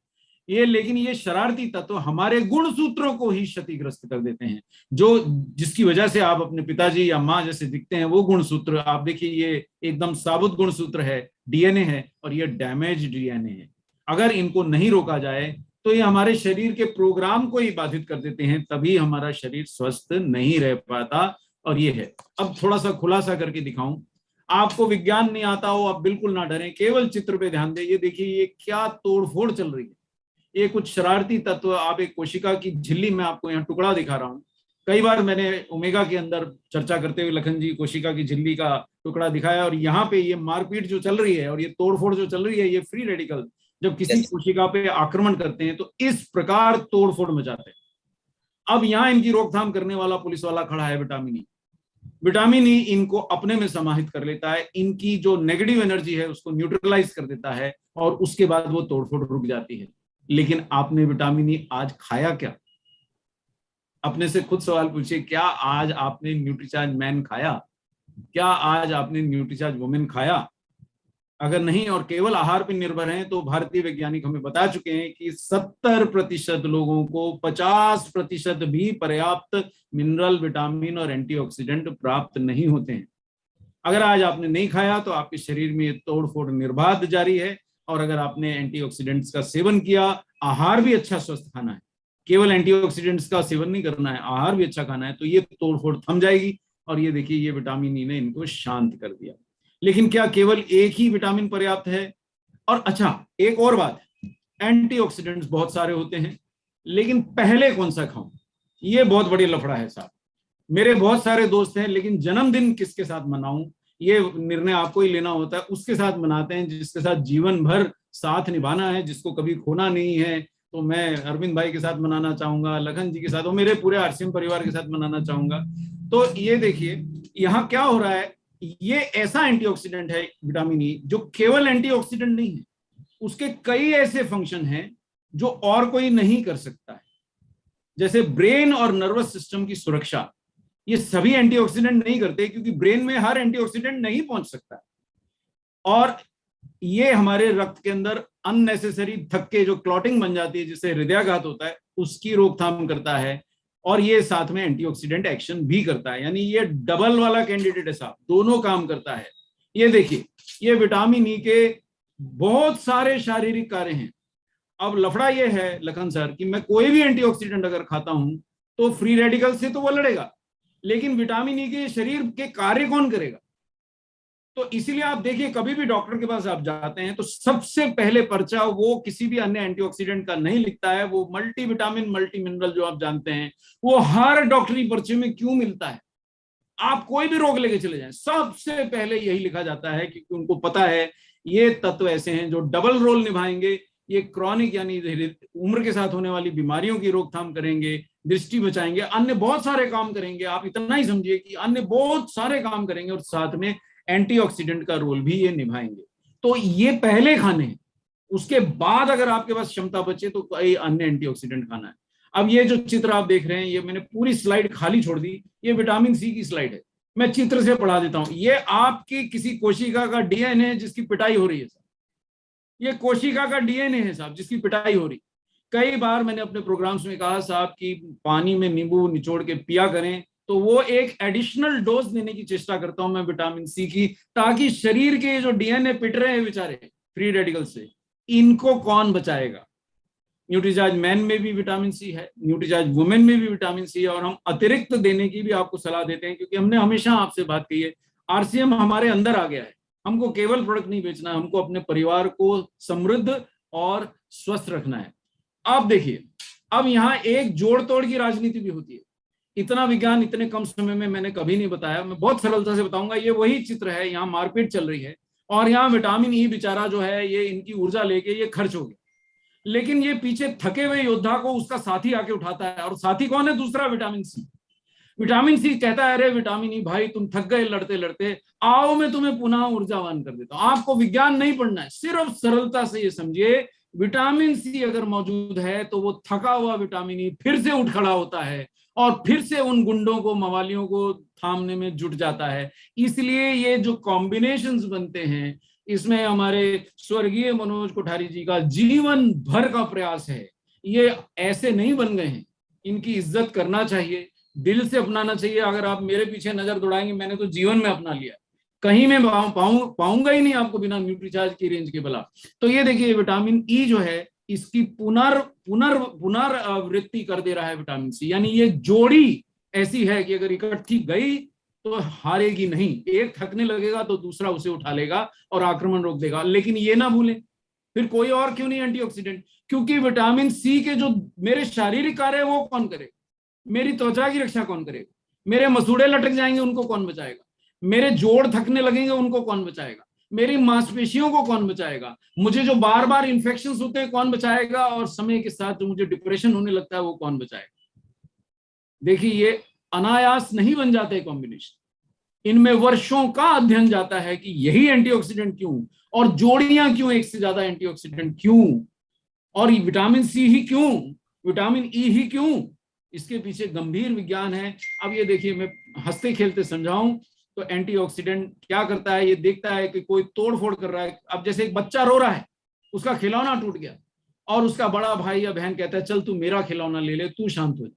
ये, लेकिन ये शरारती तत्व हमारे गुण सूत्रों को ही क्षतिग्रस्त कर देते हैं, जो जिसकी वजह से आप अपने पिताजी या माँ जैसे दिखते हैं। वो गुण सूत्र आप देखिए, ये एकदम साबुत गुण सूत्र है, डीएनए है, और ये डैमेज डीएनए है। अगर इनको नहीं रोका जाए तो ये हमारे शरीर के प्रोग्राम को ही बाधित कर देते हैं, तभी हमारा शरीर स्वस्थ नहीं रह पाता। और ये है, अब थोड़ा सा खुलासा करके दिखाऊं। आपको विज्ञान नहीं आता हो आप बिल्कुल ना डरें, केवल चित्र पे ध्यान दें। ये देखिए ये क्या तोड़फोड़ चल रही है, ये कुछ शरारती तत्व। आप एक कोशिका की झिल्ली में आपको यहाँ टुकड़ा दिखा रहा हूँ। कई बार मैंने ओमेगा के अंदर चर्चा करते हुए लखन जी कोशिका की झिल्ली का टुकड़ा दिखाया, और यहाँ पे ये मारपीट जो चल रही है और ये तोड़फोड़ जो चल रही है, ये फ्री रेडिकल जब किसी कोशिका पे आक्रमण करते हैं तो इस प्रकार तोड़फोड़ मचाते हैं। अब यहाँ इनकी रोकथाम करने वाला पुलिस वाला खड़ा है, विटामिन ई। विटामिन ई इनको अपने में समाहित कर लेता है, इनकी जो नेगेटिव एनर्जी है उसको न्यूट्रलाइज कर देता है, और उसके बाद वो तोड़फोड़ रुक जाती है। लेकिन आपने विटामिन ई आज खाया क्या? अपने से खुद सवाल पूछिए, क्या आज आपने न्यूट्रीचार्ज मैन खाया? क्या आज आपने न्यूट्रीचार्ज वुमेन खाया? अगर नहीं और केवल आहार पर निर्भर हैं तो भारतीय वैज्ञानिक हमें बता चुके हैं कि 70% लोगों को 50% भी पर्याप्त मिनरल, विटामिन और एंटीऑक्सीडेंट प्राप्त नहीं होते हैं। अगर आज आपने नहीं खाया तो आपके शरीर में तोड़फोड़ निर्बाध जारी है, और अगर आपने एंटीऑक्सीडेंट्स का सेवन किया, आहार भी अच्छा स्वस्थ खाना है, केवल एंटीऑक्सीडेंट्स का सेवन नहीं करना है, आहार भी अच्छा खाना है, तो ये तोड़फोड़ थम जाएगी। और ये देखिए ये विटामिन ई ने इनको शांत कर दिया। लेकिन क्या केवल एक ही विटामिन पर्याप्त है? और अच्छा एक और बात है, एंटीऑक्सीडेंट्स बहुत सारे होते हैं, लेकिन पहले कौन सा खाऊं, ये बहुत बड़ी लफड़ा है साहब। मेरे बहुत सारे दोस्त हैं, लेकिन जन्मदिन किसके साथ मनाऊं ये निर्णय आपको ही लेना होता है। उसके साथ मनाते हैं जिसके साथ जीवन भर साथ निभाना है, जिसको कभी खोना नहीं है। तो मैं अरविंद भाई के साथ मनाना चाहूंगा, लखन जी के साथ, और मेरे पूरे आरसीएम परिवार के साथ मनाना चाहूंगा। तो ये देखिए यहाँ क्या हो रहा है, ये ऐसा एंटीऑक्सीडेंट है विटामिन ई जो केवल एंटीऑक्सीडेंट नहीं है, उसके कई ऐसे फंक्शन हैं जो और कोई नहीं कर सकता है। जैसे ब्रेन और नर्वस सिस्टम की सुरक्षा, ये सभी एंटीऑक्सीडेंट नहीं करते, क्योंकि ब्रेन में हर एंटीऑक्सीडेंट नहीं पहुंच सकता। और ये हमारे रक्त के अंदर अननेसेसरी धक्के, जो क्लॉटिंग बन जाती है जिससे हृदयाघात होता है, उसकी रोकथाम करता है। और ये साथ में एंटीऑक्सीडेंट एक्शन भी करता है, यानी ये डबल वाला कैंडिडेट है साहब, दोनों काम करता है। ये देखिए ये विटामिन ई के बहुत सारे शारीरिक कार्य हैं। अब लफड़ा ये है लखन सर कि मैं कोई भी एंटीऑक्सीडेंट अगर खाता हूं तो फ्री रेडिकल से तो वो लड़ेगा, लेकिन विटामिन ई के शरीर के कार्य कौन करेगा? तो इसीलिए आप देखिए कभी भी डॉक्टर के पास आप जाते हैं तो सबसे पहले पर्चा वो किसी भी अन्य एंटीऑक्सीडेंट का नहीं लिखता है, वो मल्टी विटामिन मल्टी मिनरल जो आप जानते हैं वो हर डॉक्टरी पर्चे में क्यों मिलता है। आप कोई भी रोग लेके चले जाएं, सबसे पहले यही लिखा जाता है, क्योंकि उनको पता है ये तत्व ऐसे हैं जो डबल रोल निभाएंगे। ये क्रॉनिक यानी उम्र के साथ होने वाली बीमारियों की रोकथाम करेंगे, दृष्टि बचाएंगे, अन्य बहुत सारे काम करेंगे। आप इतना ही समझिए कि अन्य बहुत सारे काम करेंगे और साथ में एंटीऑक्सीडेंट का रोल भी ये निभाएंगे। तो ये पहले खाने हैं, उसके बाद अगर आपके पास क्षमता बचे तो कई अन्य एंटीऑक्सीडेंट खाना है। अब ये जो चित्र आप देख रहे हैं, ये मैंने पूरी स्लाइड खाली छोड़ दी, ये विटामिन सी की स्लाइड है, मैं चित्र से पढ़ा देता हूं। ये आपकी किसी कोशिका का डीएनए जिसकी पिटाई हो रही है साहब, ये कोशिका का डीएनए है साहब जिसकी पिटाई हो रही। कई बार मैंने अपने प्रोग्राम्स में कहा साहब कि पानी में नींबू निचोड़ के पिया करें, तो वो एक एडिशनल डोज देने की चेष्टा करता हूं मैं विटामिन सी की, ताकि शरीर के जो डीएनए पिट रहे हैं बेचारे फ्री रेडिकल से, इनको कौन बचाएगा। न्यूट्रीचार्ज मैन में भी विटामिन सी है, न्यूट्रीचार्ज वुमेन में भी विटामिन सी है, और हम अतिरिक्त देने की भी आपको सलाह देते हैं, क्योंकि हमने हमेशा आपसे बात की है, आरसीएम हमारे अंदर आ गया है। हमको केवल प्रोडक्ट नहीं बेचना है, हमको अपने परिवार को समृद्ध और स्वस्थ रखना है। अब देखिए, अब यहाँ एक जोड़ तोड़ की राजनीति भी होती है। इतना विज्ञान इतने कम समय में मैंने कभी नहीं बताया, मैं बहुत सरलता से बताऊंगा। ये वही चित्र है, यहाँ मारपीट चल रही है और यहाँ विटामिन ई बेचारा जो है ये इनकी ऊर्जा लेके ये खर्च हो गया, लेकिन ये पीछे थके हुए योद्धा को उसका साथी आके उठाता है, और साथी कौन है? दूसरा विटामिन सी। विटामिन सी कहता है, अरे विटामिन ई भाई तुम थक गए लड़ते लड़ते, आओ मैं तुम्हें पुनः ऊर्जावान कर देता हूं। आपको विज्ञान नहीं पढ़ना है, सिर्फ सरलता से ये समझिए, विटामिन सी अगर मौजूद है तो वो थका हुआ विटामिन ई फिर से उठ खड़ा होता है और फिर से उन गुंडों को, मवालियों को थामने में जुट जाता है। इसलिए ये जो कॉम्बिनेशंस बनते हैं, इसमें हमारे स्वर्गीय मनोज कोठारी जी का जीवन भर का प्रयास है। ये ऐसे नहीं बन गए हैं, इनकी इज्जत करना चाहिए, दिल से अपनाना चाहिए। अगर आप मेरे पीछे नजर दौड़ाएंगे, मैंने तो जीवन में अपना लिया, कहीं मैं पाऊंगा ही नहीं आपको बिना न्यूट्रीचार्ज की रेंज के बला। तो ये देखिए, विटामिन ई जो है इसकी पुनर्वृत्ति कर दे रहा है विटामिन सी, यानी ये जोड़ी ऐसी है कि अगर इकट्ठी गई तो हारेगी नहीं। एक थकने लगेगा तो दूसरा उसे उठा लेगा और आक्रमण रोक देगा। लेकिन ये ना भूलें, फिर कोई और क्यों नहीं एंटीऑक्सीडेंट, क्योंकि विटामिन सी के जो मेरे शारीरिक कार्य है वो कौन करेगा? मेरी त्वचा की रक्षा कौन करेगा? मेरे मसूड़े लटक जाएंगे उनको कौन बचाएगा? मेरे जोड़ थकने लगेंगे उनको कौन बचाएगा? मेरी मांसपेशियों को कौन बचाएगा? मुझे जो बार बार इन्फेक्शंस होते हैं कौन बचाएगा? और समय के साथ जो मुझे डिप्रेशन होने लगता है वो कौन बचाएगा? देखिए, ये अनायास नहीं बन जाते कॉम्बिनेशन, इनमें वर्षों का अध्ययन जाता है कि यही एंटीऑक्सीडेंट क्यों, और जोड़ियां क्यों, एक से ज्यादा एंटीऑक्सीडेंट क्यों, और विटामिन सी ही क्यों, विटामिन ई ही क्यों, इसके पीछे गंभीर विज्ञान है। अब ये देखिए, मैं हंसते खेलते समझाऊं तो एंटीऑक्सीडेंट क्या करता है, ये देखता है कि कोई तोड़ फोड़ कर रहा है। अब जैसे एक बच्चा रो रहा है, उसका खिलौना टूट गया और उसका बड़ा भाई या बहन कहता है चल तू मेरा खिलौना ले ले, तू शांत हो जा।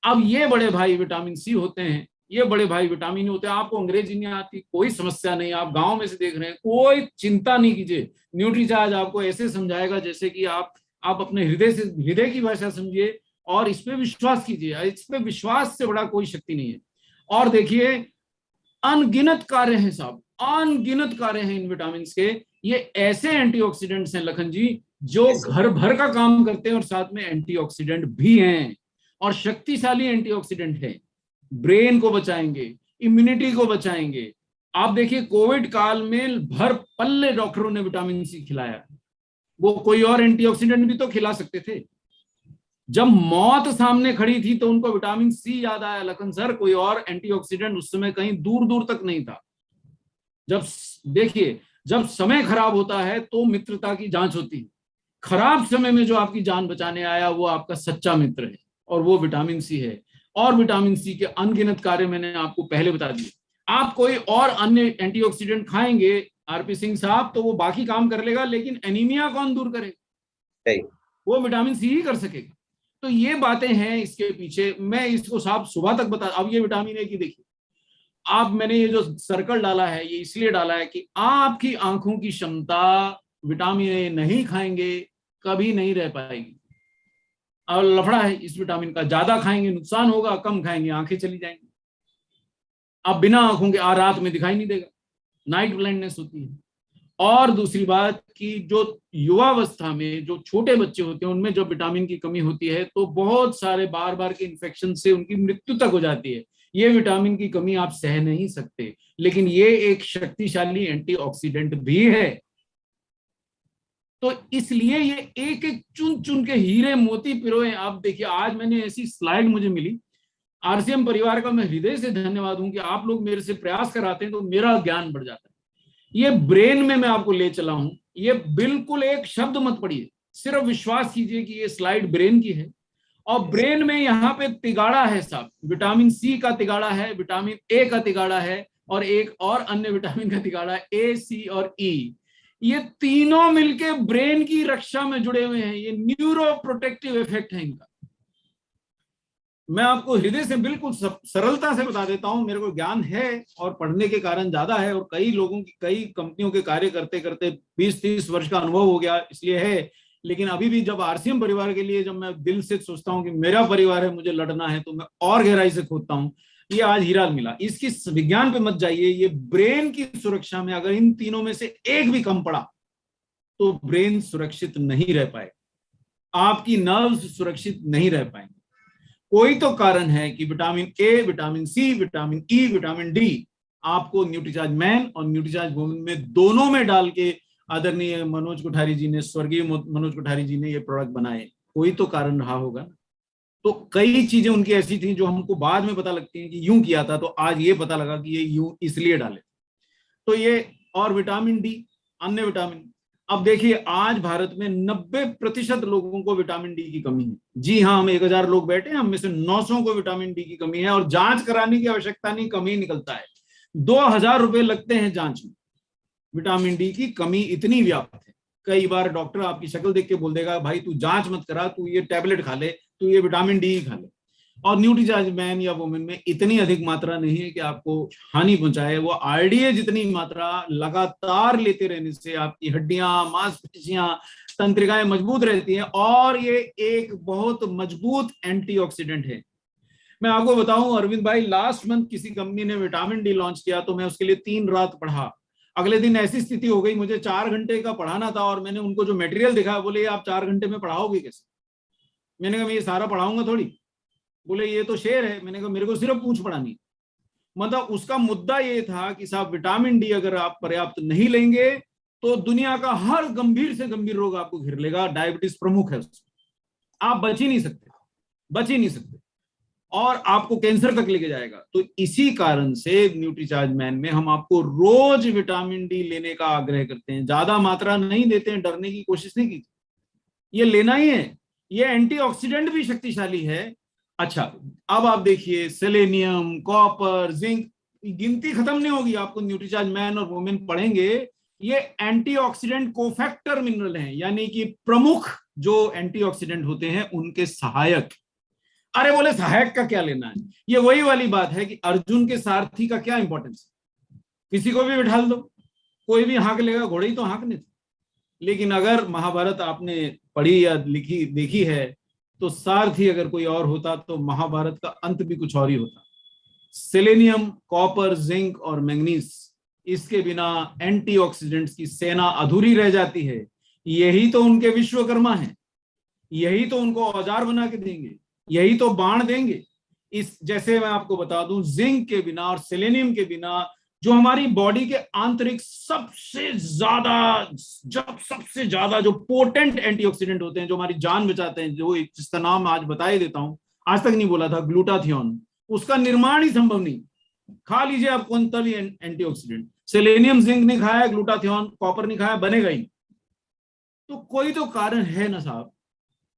अब ये बड़े भाई विटामिन सी होते हैं, ये बड़े भाई विटामिन होते हैं। आपको अंग्रेजी नहीं आती, कोई समस्या नहीं, आप गांव में से देख रहे हैं, कोई चिंता नहीं कीजिए। न्यूट्रीचार्ज आपको ऐसे समझाएगा जैसे कि आप अपने हृदय से, हृदय की भाषा समझिए और इस पे विश्वास कीजिए। इस पे विश्वास से बड़ा कोई शक्ति नहीं है। और देखिए, अनगिनत कार्य हैं साहब, अनगिनत कार्य हैं इन विटामिन के। ये ऐसे एंटीऑक्सीडेंट्स हैं लखन जी जो घर भर का काम करते हैं और साथ में एंटीऑक्सीडेंट भी हैं, और शक्तिशाली एंटीऑक्सीडेंट है। ब्रेन को बचाएंगे, इम्यूनिटी को बचाएंगे। आप देखिए, कोविड काल में भर पल्ले डॉक्टरों ने विटामिन सी खिलाया, वो कोई और एंटीऑक्सीडेंट भी तो खिला सकते थे। जब मौत सामने खड़ी थी तो उनको विटामिन सी याद आया, लखन सर कोई और एंटीऑक्सीडेंट उस समय कहीं दूर दूर तक नहीं था। जब देखिए, जब समय खराब होता है तो मित्रता की जांच होती है। खराब समय में जो आपकी जान बचाने आया वो आपका सच्चा मित्र है, और वो विटामिन सी है। और विटामिन सी के अनगिनत कार्य मैंने आपको पहले बता दिए। आप कोई और अन्य एंटीऑक्सीडेंट खाएंगे आरपी सिंह साहब तो वो बाकी काम कर लेगा, लेकिन एनीमिया कौन दूर करेगा? वो विटामिन सी ही कर सकेगा। तो ये बातें हैं इसके पीछे। मैं इसको साहब सुबह तक बता। अब ये विटामिन ए की देखिए, आप, मैंने ये जो सर्कल डाला है ये इसलिए डाला है कि आपकी आंखों की क्षमता विटामिन ए नहीं खाएंगे कभी नहीं रह पाएगी। और लफड़ा है इस विटामिन का, ज्यादा खाएंगे नुकसान होगा, कम खाएंगे आंखें चली जाएंगी। आप बिना आंखों के रात में दिखाई नहीं देगा, नाइट ब्लाइंडनेस होती है। और दूसरी बात कि जो युवावस्था में जो छोटे बच्चे होते हैं उनमें जब विटामिन की कमी होती है तो बहुत सारे बार बार के इन्फेक्शन से उनकी मृत्यु तक हो जाती है। ये विटामिन की कमी आप सह नहीं सकते, लेकिन ये एक शक्तिशाली एंटीऑक्सीडेंट भी है। तो इसलिए ये एक एक चुन चुन के हीरे मोती पिरोए। आप देखिए, आज मैंने ऐसी स्लाइड मुझे मिली, आरसीएम परिवार का मैं हृदय से धन्यवाद हूं कि आप लोग मेरे से प्रयास कराते हैं तो मेरा ज्ञान बढ़ जाता है। ये ब्रेन में मैं आपको ले चला हूं, ये बिल्कुल एक शब्द मत पढ़िए, सिर्फ विश्वास कीजिए कि ये स्लाइड ब्रेन की है। और ब्रेन में यहाँ पे तिगाड़ा है साहब, विटामिन सी का तिगाड़ा है, विटामिन ए का तिगाड़ा है, और एक और अन्य विटामिन का तिगाड़ा है, ए, सी और ई। ये तीनों मिलके ब्रेन की रक्षा में जुड़े हुए हैं, ये न्यूरो प्रोटेक्टिव इफेक्ट है इनका। मैं आपको हृदय से बिल्कुल सरलता से बता देता हूं, मेरे को ज्ञान है और पढ़ने के कारण ज्यादा है, और कई लोगों की, कई कंपनियों के कार्य करते करते 20-30 वर्ष का अनुभव हो गया, इसलिए है। लेकिन अभी भी जब आरसीएम परिवार के लिए जब मैं दिल से सोचता हूं कि मेरा परिवार है, मुझे लड़ना है, तो मैं और गहराई से खोदता हूं। ये आज हीरा मिला, इसकी विज्ञान पे मत जाइए, ये ब्रेन की सुरक्षा में अगर इन तीनों में से एक भी कम पड़ा तो ब्रेन सुरक्षित नहीं रह पाए, आपकी नर्व्स सुरक्षित नहीं रह पाएंगे। कोई तो कारण है कि vitamin A, vitamin C, vitamin E, vitamin D आपको न्यूट्रीचार्ज मैन और न्यूट्रीचार्ज वुमेन में दोनों में डाल के आदरणीय मनोज कोठारी जी ने, स्वर्गीय मनोज कोठारी जी ने ये प्रोडक्ट बनाए। कोई तो कारण रहा होगा। तो कई चीजें उनकी ऐसी थी जो हमको बाद में पता लगती हैं कि यूं किया था, तो आज ये पता लगा कि ये यूं इसलिए डाले। तो ये, और विटामिन डी, अन्य विटामिन। अब देखिए, आज भारत में 90% लोगों को विटामिन डी की कमी है। जी हाँ, हम 1000 लोग बैठे हैं, हम में से 900 को विटामिन डी की कमी है, और जांच कराने की आवश्यकता नहीं, कमी निकलता है। 2000 रुपए लगते हैं जांच में। विटामिन डी की कमी इतनी व्यापक है, कई बार डॉक्टर आपकी शक्ल देख के बोल देगा, भाई तू जांच मत करा, तू ये टैबलेट खा ले, तू ये विटामिन डी खा ले। और न्यूट्रीचार्ज मैन या वुमेन में इतनी अधिक मात्रा नहीं है कि आपको हानि पहुंचाए। वो आरडीए जितनी मात्रा लगातार लेते रहने से आपकी हड्डियां, मांसपेशियां, तंत्रिकाएं मजबूत रहती हैं, और ये एक बहुत मजबूत एंटीऑक्सीडेंट है। मैं आपको बताऊं अरविंद भाई, लास्ट मंथ किसी कंपनी ने विटामिन डी लॉन्च किया, तो मैं उसके लिए 3 रात पढ़ा। अगले दिन ऐसी स्थिति हो गई, मुझे 4 घंटे का पढ़ाना था, और मैंने उनको जो मटेरियल दिखा, बोले आप 4 घंटे में पढ़ाओगे कैसे? मैंने कहा मैं ये सारा पढ़ाऊंगा थोड़ी। बोले ये तो शेर है। मैंने कहा मेरे को सिर्फ पूंछ पढ़ानी। मतलब उसका मुद्दा ये था कि साहब विटामिन डी अगर आप पर्याप्त नहीं लेंगे तो दुनिया का हर गंभीर से गंभीर रोग आपको घेर लेगा। डायबिटीज प्रमुख है उसमें, आप बच ही नहीं सकते, बच ही नहीं सकते, और आपको कैंसर तक लेके जाएगा। तो इसी कारण से न्यूट्रीचार्ज मैन में हम आपको रोज विटामिन डी लेने का आग्रह करते हैं। ज्यादा मात्रा नहीं देते हैं, डरने की कोशिश नहीं कीजिए, ये लेना ही है। ये एंटीऑक्सीडेंट भी शक्तिशाली है। अच्छा, अब आप देखिए, सेलेनियम, कॉपर, जिंक, गिनती खत्म नहीं होगी। आपको न्यूट्रीचार्ज मैन और वुमेन पढ़ेंगे, ये एंटीऑक्सीडेंट कोफैक्टर मिनरल हैं, यानी कि प्रमुख जो एंटीऑक्सीडेंट होते हैं उनके सहायक। अरे बोले सहायक का क्या लेना है? ये वही वाली बात है कि अर्जुन के सारथी का क्या इंपॉर्टेंस है? किसी को भी बिठा दो, कोई भी हाँक लेगा, घोड़े ही तो हाँकने थे। लेकिन अगर महाभारत आपने पढ़ी या लिखी देखी है, तो सारथी अगर कोई और होता तो महाभारत का अंत भी कुछ और ही होता। सेलेनियम, कॉपर, जिंक और मैंगनीज, इसके बिना एंटीऑक्सीडेंट्स की सेना अधूरी रह जाती है। यही तो उनके विश्वकर्मा हैं, यही तो उनको औजार बना के देंगे, यही तो बाण देंगे। इस, जैसे मैं आपको बता दूं, जिंक के बिना और सेलेनियम के बिना जो हमारी बॉडी के आंतरिक सबसे ज्यादा जो पोटेंट एंटीऑक्सीडेंट होते हैं, जो हमारी जान बचाते हैं, जो जिसका नाम आज बताए देता हूं, आज तक नहीं बोला था, ग्लूटाथियोन, उसका निर्माण ही संभव नहीं। खा लीजिए आप कौन सा भी एंटीऑक्सीडेंट, सेलेनियम, जिंक नहीं खाया, ग्लूटाथियोन, कॉपर नहीं खाया, बनेगा ही। तो कोई तो कारण है ना साहब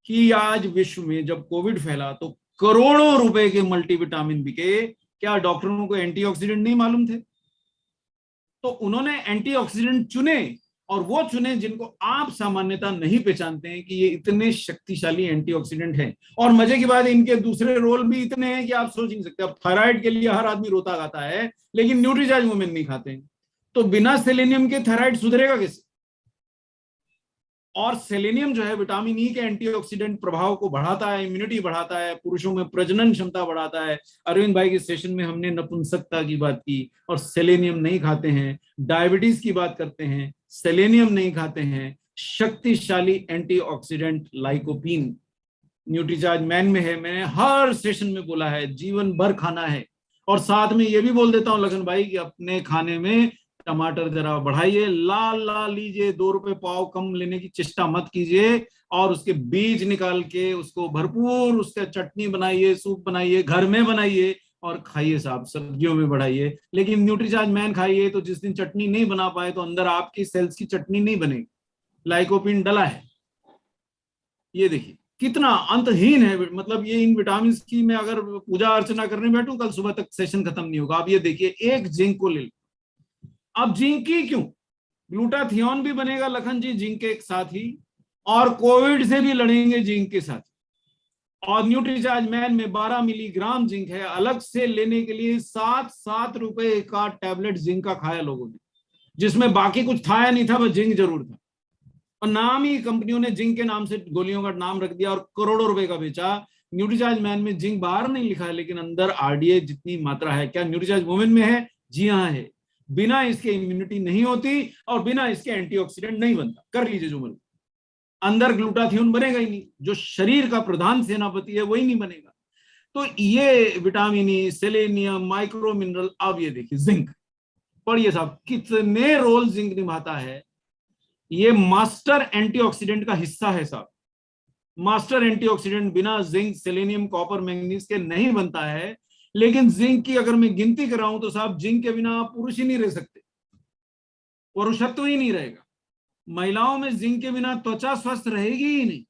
कि आज विश्व में जब कोविड फैला तो करोड़ों रुपए के मल्टीविटामिन बिके। क्या डॉक्टरों को एंटीऑक्सीडेंट नहीं मालूम थे? तो उन्होंने एंटीऑक्सीडेंट चुने, और वो चुने जिनको आप सामान्यतः नहीं पहचानते हैं कि ये इतने शक्तिशाली एंटीऑक्सीडेंट हैं। और मजे की बात, इनके दूसरे रोल भी इतने हैं कि आप सोच नहीं सकते। अब थायराइड के लिए हर आदमी रोता गाता है, लेकिन न्यूट्रीचार्ज वुमेन नहीं खाते हैं, तो बिना सेलेनियम के थायराइड सुधरेगा कैसे? और सेलेनियम जो है विटामिन ई के एंटीऑक्सीडेंट प्रभाव को बढ़ाता है, इम्यूनिटी बढ़ाता है, पुरुषों में प्रजनन क्षमता बढ़ाता है। अरविंद भाई के सेशन में हमने नपुंसकता की बात की और सेलेनियम नहीं खाते हैं, डायबिटीज की बात करते हैं, सेलेनियम नहीं खाते हैं। शक्तिशाली एंटीऑक्सीडेंट लाइकोपीन न्यूट्रीचार्ज मैन में है। मैंने हर सेशन में बोला है, जीवन भर खाना है। और साथ में ये भी बोल देता हूं लखन भाई कि अपने खाने में टमाटर जरा बढ़ाइए, लाल लाल लीजिए, 2 रुपए पाव कम लेने की चेष्टा मत कीजिए, और उसके बीज निकाल के उसको भरपूर उसका चटनी बनाइए, सूप बनाइए, घर में बनाइए, और खाइए साहब, सब्जियों में बढ़ाइए। लेकिन न्यूट्रीचार्ज मैन खाइए तो जिस दिन चटनी नहीं बना पाए तो अंदर आपकी सेल्स की चटनी नहीं बनेगी, लाइकोपिन डला है। ये देखिए कितना अंतहीन है, मतलब ये इन विटामिन की मैं अगर पूजा अर्चना करने बैठूं कल सुबह तक सेशन खत्म नहीं होगा। आप ये देखिए, एक जिंक को ले लो। अब जिंक की क्यों, ग्लूटाथियोन भी बनेगा लखन जी जिंक के साथ ही, और कोविड से भी लड़ेंगे जिंक के साथ। और न्यूट्रीचार्ज मैन में 12 मिलीग्राम जिंक है, अलग से लेने के लिए 7 रुपए का टैबलेट जिंक का खाया लोगों ने, जिसमें बाकी कुछ था या नहीं था, बस जिंक जरूर था। और नाम ही कंपनियों ने जिंक के नाम से गोलियों का नाम रख दिया और करोड़ों रुपए का बेचा। न्यूट्रीचार्ज मैन में जिंक बाहर नहीं लिखा है, लेकिन अंदर आरडीए जितनी मात्रा है, क्या न्यूट्रीचार्ज वुमेन में है? जी हाँ है। बिना इसके इम्यूनिटी नहीं होती और बिना इसके एंटीऑक्सीडेंट नहीं बनता। कर लीजिए जो मर्जी, अंदर ग्लूटाथियोन बनेगा ही नहीं, जो शरीर का प्रधान सेनापति है वही नहीं बनेगा। तो ये vitamin E, selenium, micro mineral, अब ये देखिए जिंक, पढ़िए साहब कितने रोल जिंक निभाता है। ये मास्टर एंटीऑक्सीडेंट का हिस्सा है साहब। मास्टर एंटीऑक्सीडेंट बिना जिंक, सेलेनियम, कॉपर, मैंगनीज के नहीं बनता है। लेकिन जिंक की अगर मैं गिनती कराऊं तो साहब जिंक के बिना आप पुरुष ही नहीं रह सकते, पुरुषत्व ही नहीं रहेगा। महिलाओं में जिंक के बिना त्वचा स्वस्थ रहेगी ही नहीं।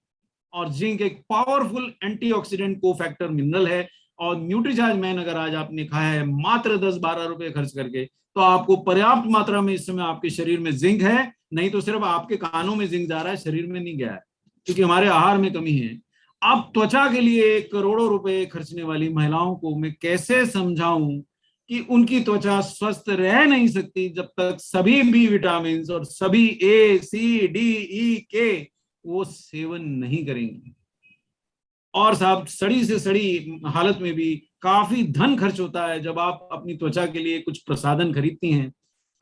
और जिंक एक पावरफुल एंटीऑक्सीडेंट को फैक्टर मिनरल है। और न्यूट्रीचार्ज मैन अगर आज आपने खाया है मात्र 10-12 रुपए खर्च करके, तो आपको पर्याप्त मात्रा में इस समय आपके शरीर में जिंक है। नहीं तो सिर्फ आपके कानों में जिंक जा रहा है, शरीर में नहीं गया है, क्योंकि हमारे आहार में कमी है। अब त्वचा के लिए करोड़ों रुपए खर्चने वाली महिलाओं को मैं कैसे समझाऊं कि उनकी त्वचा स्वस्थ रह नहीं सकती जब तक सभी बी विटामिन और सभी ए, सी, डी, ई, के वो सेवन नहीं करेंगे। और साहब सड़ी से सड़ी हालत में भी काफी धन खर्च होता है जब आप अपनी त्वचा के लिए कुछ प्रसाधन खरीदती हैं।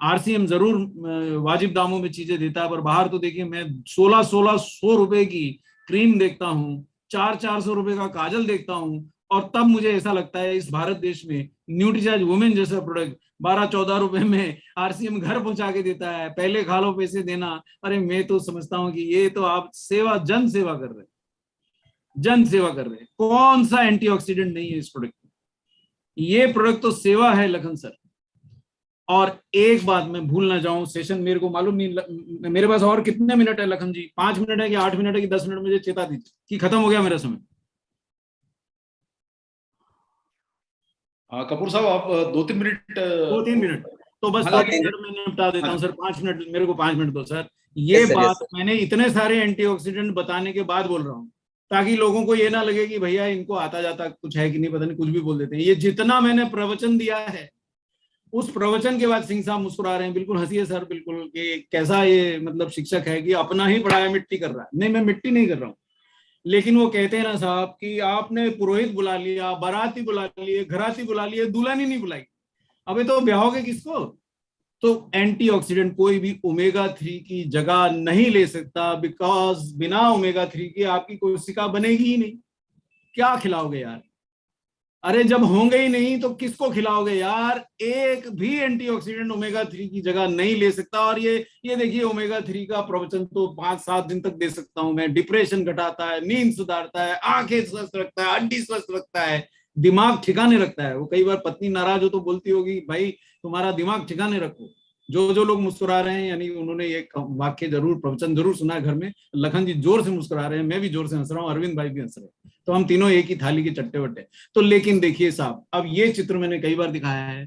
आरसीएम जरूर वाजिब दामों में चीजें देता है, पर बाहर तो देखिए मैं 1600 रुपए की क्रीम देखता हूँ, 400 रुपए का काजल देखता हूँ, और तब मुझे ऐसा लगता है इस भारत देश में न्यूट्रीचार्ज वुमेन जैसा प्रोडक्ट 12-14 रुपए में आरसीएम घर पहुंचा के देता है, पहले खा लो पैसे देना। अरे मैं तो समझता हूँ कि ये तो आप सेवा, जन सेवा कर रहे हैं, जन सेवा कर रहे हैं। कौन सा एंटीऑक्सीडेंट नहीं है इस प्रोडक्ट में? ये प्रोडक्ट तो सेवा है लखन सर। और एक बात मैं भूल ना जाऊं, सेशन मेरे को मालूम नहीं मेरे पास और कितने मिनट है लखन जी, 5 मिनट है कि 8 मिनट है कि 10 मिनट, मुझे चेता दीजिए कि खत्म हो गया मेरा समय। कपूर साहब आप 2-3 मिनट 2-3 मिनट तो बस 2 मिनट में निपटा देता हूँ सर। 5 मिनट मेरे को 5 मिनट दो सर। ये बात मैंने इतने सारे एंटीऑक्सीडेंट बताने के बाद बोल रहा हूँ ताकि लोगों को ये ना लगे कि भैया इनको आता जाता कुछ है कि नहीं, पता नहीं कुछ भी बोल देते हैं। ये जितना मैंने प्रवचन दिया है उस प्रवचन के बाद सिंह साहब मुस्कुरा रहे हैं, बिल्कुल हंसिए सर, बिल्कुल कि कैसा ये मतलब शिक्षक है कि अपना ही पढ़ाया मिट्टी कर रहा है। नहीं, मैं मिट्टी नहीं कर रहा हूँ, लेकिन वो कहते हैं ना साहब कि आपने पुरोहित बुला लिया, बाराती बुला लिए, घराती बुला लिए, दुल्हन ही नहीं बुलाई, अबे तो ब्याहोगे किसको? तो एंटीऑक्सीडेंट कोई भी ओमेगा 3 की जगह नहीं ले सकता, बिकॉज बिना ओमेगा 3 के आपकी कोशिका बनेगी ही नहीं। क्या खिलाओगे यार? अरे जब होंगे ही नहीं तो किसको खिलाओगे यार? एक भी एंटीऑक्सीडेंट ओमेगा 3 की जगह नहीं ले सकता। और ये देखिए ओमेगा 3 का प्रवचन तो 5-7 दिन तक दे सकता हूं मैं। डिप्रेशन घटाता है, नींद सुधारता है, आंखें स्वस्थ रखता है, हड्डी स्वस्थ रखता है, दिमाग ठिकाने रखता है। वो कई बार पत्नी नाराज हो तो बोलती होगी भाई तुम्हारा दिमाग ठिकाने रखो। जो लोग मुस्कुरा रहे हैं यानी उन्होंने ये वाक्य जरूर, प्रवचन जरूर सुना है घर में। लखन जी जोर से मुस्कुरा रहे हैं, मैं भी जोर से हंस रहा हूँ, अरविंद भाई भी हंस रहे हैं, तो हम तीनों एक ही थाली के चट्टे बट्टे। तो लेकिन देखिए साहब, अब ये चित्र मैंने कई बार दिखाया है।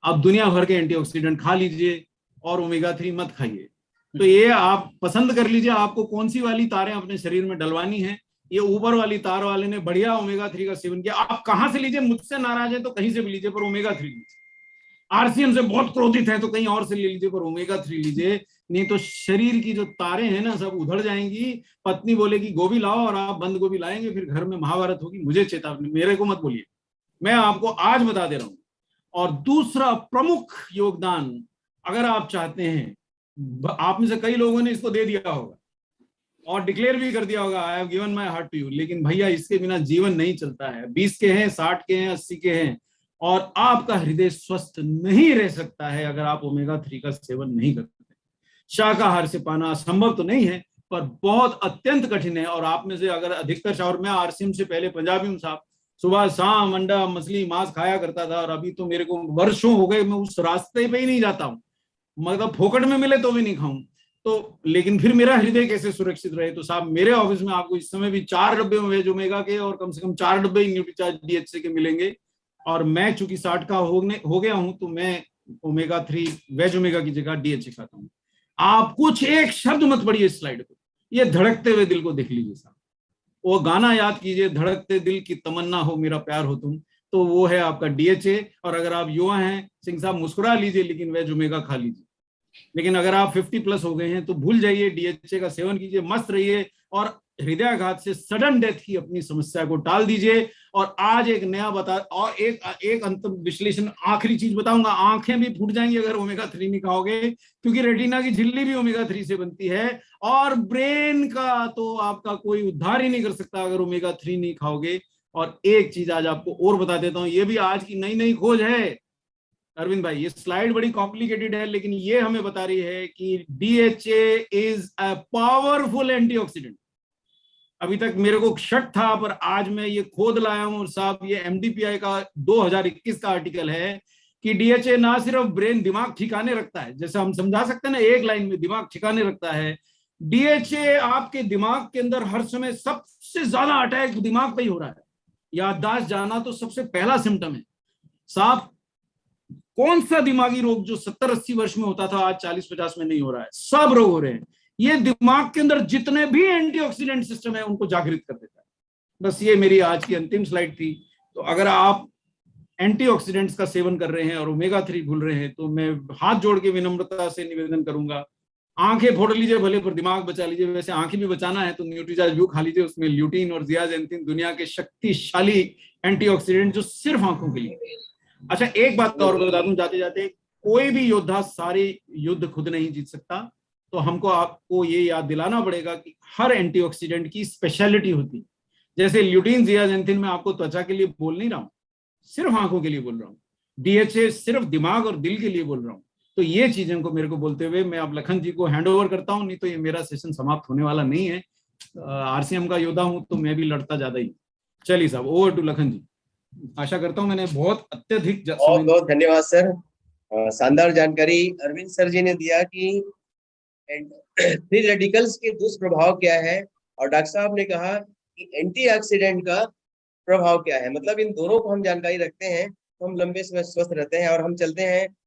अब दुनिया भर के एंटीऑक्सीडेंट खा लीजिए और ओमेगा 3 मत खाइए। तो ये आप पसंद कर लीजिए आपको कौन सी वाली तारें अपने शरीर में डलवानी है। ये ऊपर वाली तार वाले ने बढ़िया ओमेगा 3 का सेवन किया। आप कहां से लीजिए, मुझसे नाराज है तो कहीं से भी लीजिए, पर ओमेगा 3 लीजिए। आरसीएम से बहुत क्रोधित है तो कहीं और से ले लीजिए, पर ओमेगा 3 लीजिए, नहीं तो शरीर की जो तारें हैं ना सब उधड़ जाएंगी। पत्नी बोलेगी गोभी लाओ और आप बंद गोभी लाएंगे, फिर घर में महाभारत होगी। मुझे चेतावनी, मेरे को मत बोलिए, मैं आपको आज बता दे रहा हूं। और दूसरा प्रमुख योगदान, अगर आप चाहते हैं, आप में से कई लोगों ने इसको दे दिया होगा और डिक्लेयर भी कर दिया होगा, I have given my heart to you, लेकिन भैया इसके बिना जीवन नहीं चलता है। 20 के हैं, 60 के हैं, 80 के हैं, और आपका हृदय स्वस्थ नहीं रह सकता है अगर आप ओमेगा 3 का सेवन नहीं करते। शाकाहार से पाना संभव तो नहीं है, पर बहुत अत्यंत कठिन है। और आप में से अगर अधिकतर, और मैं आरसीएम से पहले पंजाबी हूं साहब, सुबह शाम अंडा मछली मांस खाया करता था, और अभी तो मेरे को वर्षों हो गए मैं उस रास्ते पे ही नहीं जाता हूँ, मतलब फोकट में मिले तो भी नहीं खाऊं। तो लेकिन फिर मेरा हृदय कैसे सुरक्षित रहे? तो साहब मेरे ऑफिस में आपको इस समय भी 4 डब्बे वेज ओमेगा के और कम से कम 4 डब्बे न्यूट्रीचार्ज डीएचसी के मिलेंगे। और मैं चूंकि 60 का हो गया हूं, तो मैं ओमेगा 3 वेज ओमेगा की जगह डीएचसी खाता हूँ। आप कुछ एक शब्द मत पढ़िए इस स्लाइड को, ये धड़कते हुए दिल को देख लीजिए साहब। वो गाना याद कीजिए, धड़कते दिल की तमन्ना हो मेरा प्यार हो तुम, तो वो है आपका डीएचए। और अगर आप युवा हैं सिंह साहब, मुस्कुरा लीजिए लेकिन वेज ओमेगा खा लीजिए। लेकिन अगर आप 50 प्लस हो गए हैं तो भूल जाइए, डीएचए का सेवन कीजिए, मस्त रहिए, और हृदयाघात से सडन डेथ की अपनी समस्या को टाल दीजिए। और आज एक नया और एक अंतिम विश्लेषण, आखिरी चीज बताऊंगा, आंखें भी फूट जाएंगी अगर ओमेगा 3 नहीं खाओगे, क्योंकि रेटिना की झिल्ली भी ओमेगा 3 से बनती है। और ब्रेन का तो आपका कोई उद्धार ही नहीं कर सकता अगर ओमेगा 3 नहीं खाओगे। और एक चीज आज आपको और बता देता हूं, ये भी आज की नई नई खोज है अरविंद भाई, ये स्लाइड बड़ी कॉम्प्लिकेटेड है लेकिन ये हमें बता रही है कि DHA is a powerful antioxidant. अभी तक मेरे को शक था, पर आज मैं ये खोद लाया हूं। और साहब ये एमडीपीआई का 2021 का आर्टिकल है कि डीएचए ना सिर्फ ब्रेन दिमाग ठिकाने रखता है, जैसे हम समझा सकते हैं ना एक लाइन में दिमाग ठिकाने रखता है, डीएचए आपके दिमाग के अंदर हर समय सबसे ज्यादा अटैक दिमाग पे ही हो रहा है। याददाश्त जाना तो सबसे पहला सिम्टम है साहब। कौन सा दिमागी रोग जो 70-80 वर्ष में होता था आज 40-50 में नहीं हो रहा है? सब रोग हो रहे हैं। ये दिमाग के अंदर जितने भी एंटीऑक्सीडेंट सिस्टम है उनको जागृत कर देता है। बस ये मेरी आज की अंतिम स्लाइड थी। तो अगर आप एंटीऑक्सीडेंट्स का सेवन कर रहे हैं और ओमेगा 3 भूल रहे हैं, तो मैं हाथ जोड़ के विनम्रता से निवेदन करूंगा, आंखें फोड़ लीजिए भले पर दिमाग बचा लीजिए। वैसे आंखें भी बचाना है तो न्यूट्रीचार्ज व्यू खा लीजिए, उसमें ल्यूटीन और जियाजेंथिन दुनिया के शक्तिशाली एंटीऑक्सीडेंट जो सिर्फ आंखों के लिए। अच्छा एक बात और बता दूं जाते जाते, कोई भी योद्धा सारे युद्ध खुद नहीं जीत सकता, तो हमको आपको ये याद दिलाना पड़ेगा कि हर एंटीऑक्सीडेंट की स्पेशलिटी होती है। जैसे ल्यूटीन जियाजेंथिन में आपको त्वचा के लिए बोल नहीं रहा हूं, सिर्फ आंखों के लिए बोल रहा हूँ। डीएचए सिर्फ दिमाग और दिल के लिए बोल रहा हूँ। तो ये चीजें को मेरे को बोलते हुए मैं अब लखन जी को हैंड ओवर करता हूँ, नहीं तो ये मेरा सेशन समाप्त होने वाला नहीं है। आरसीएम का योद्धा हूं तो मैं भी लड़ता ज्यादा ही। चलिए साहब, ओवर टू लखन जी। आशा करता हूं मैंने बहुत अत्यधिक बहुत बहुत धन्यवाद सर, शानदार जानकारी अरविंद सर जी ने दिया कि फ्री रेडिकल्स के दुष्प्रभाव क्या है, और डॉक्टर साहब ने कहा कि एंटीऑक्सीडेंट का प्रभाव क्या है। मतलब इन दोनों को हम जानकारी रखते हैं तो हम लंबे समय स्वस्थ रहते हैं। और हम चलते हैं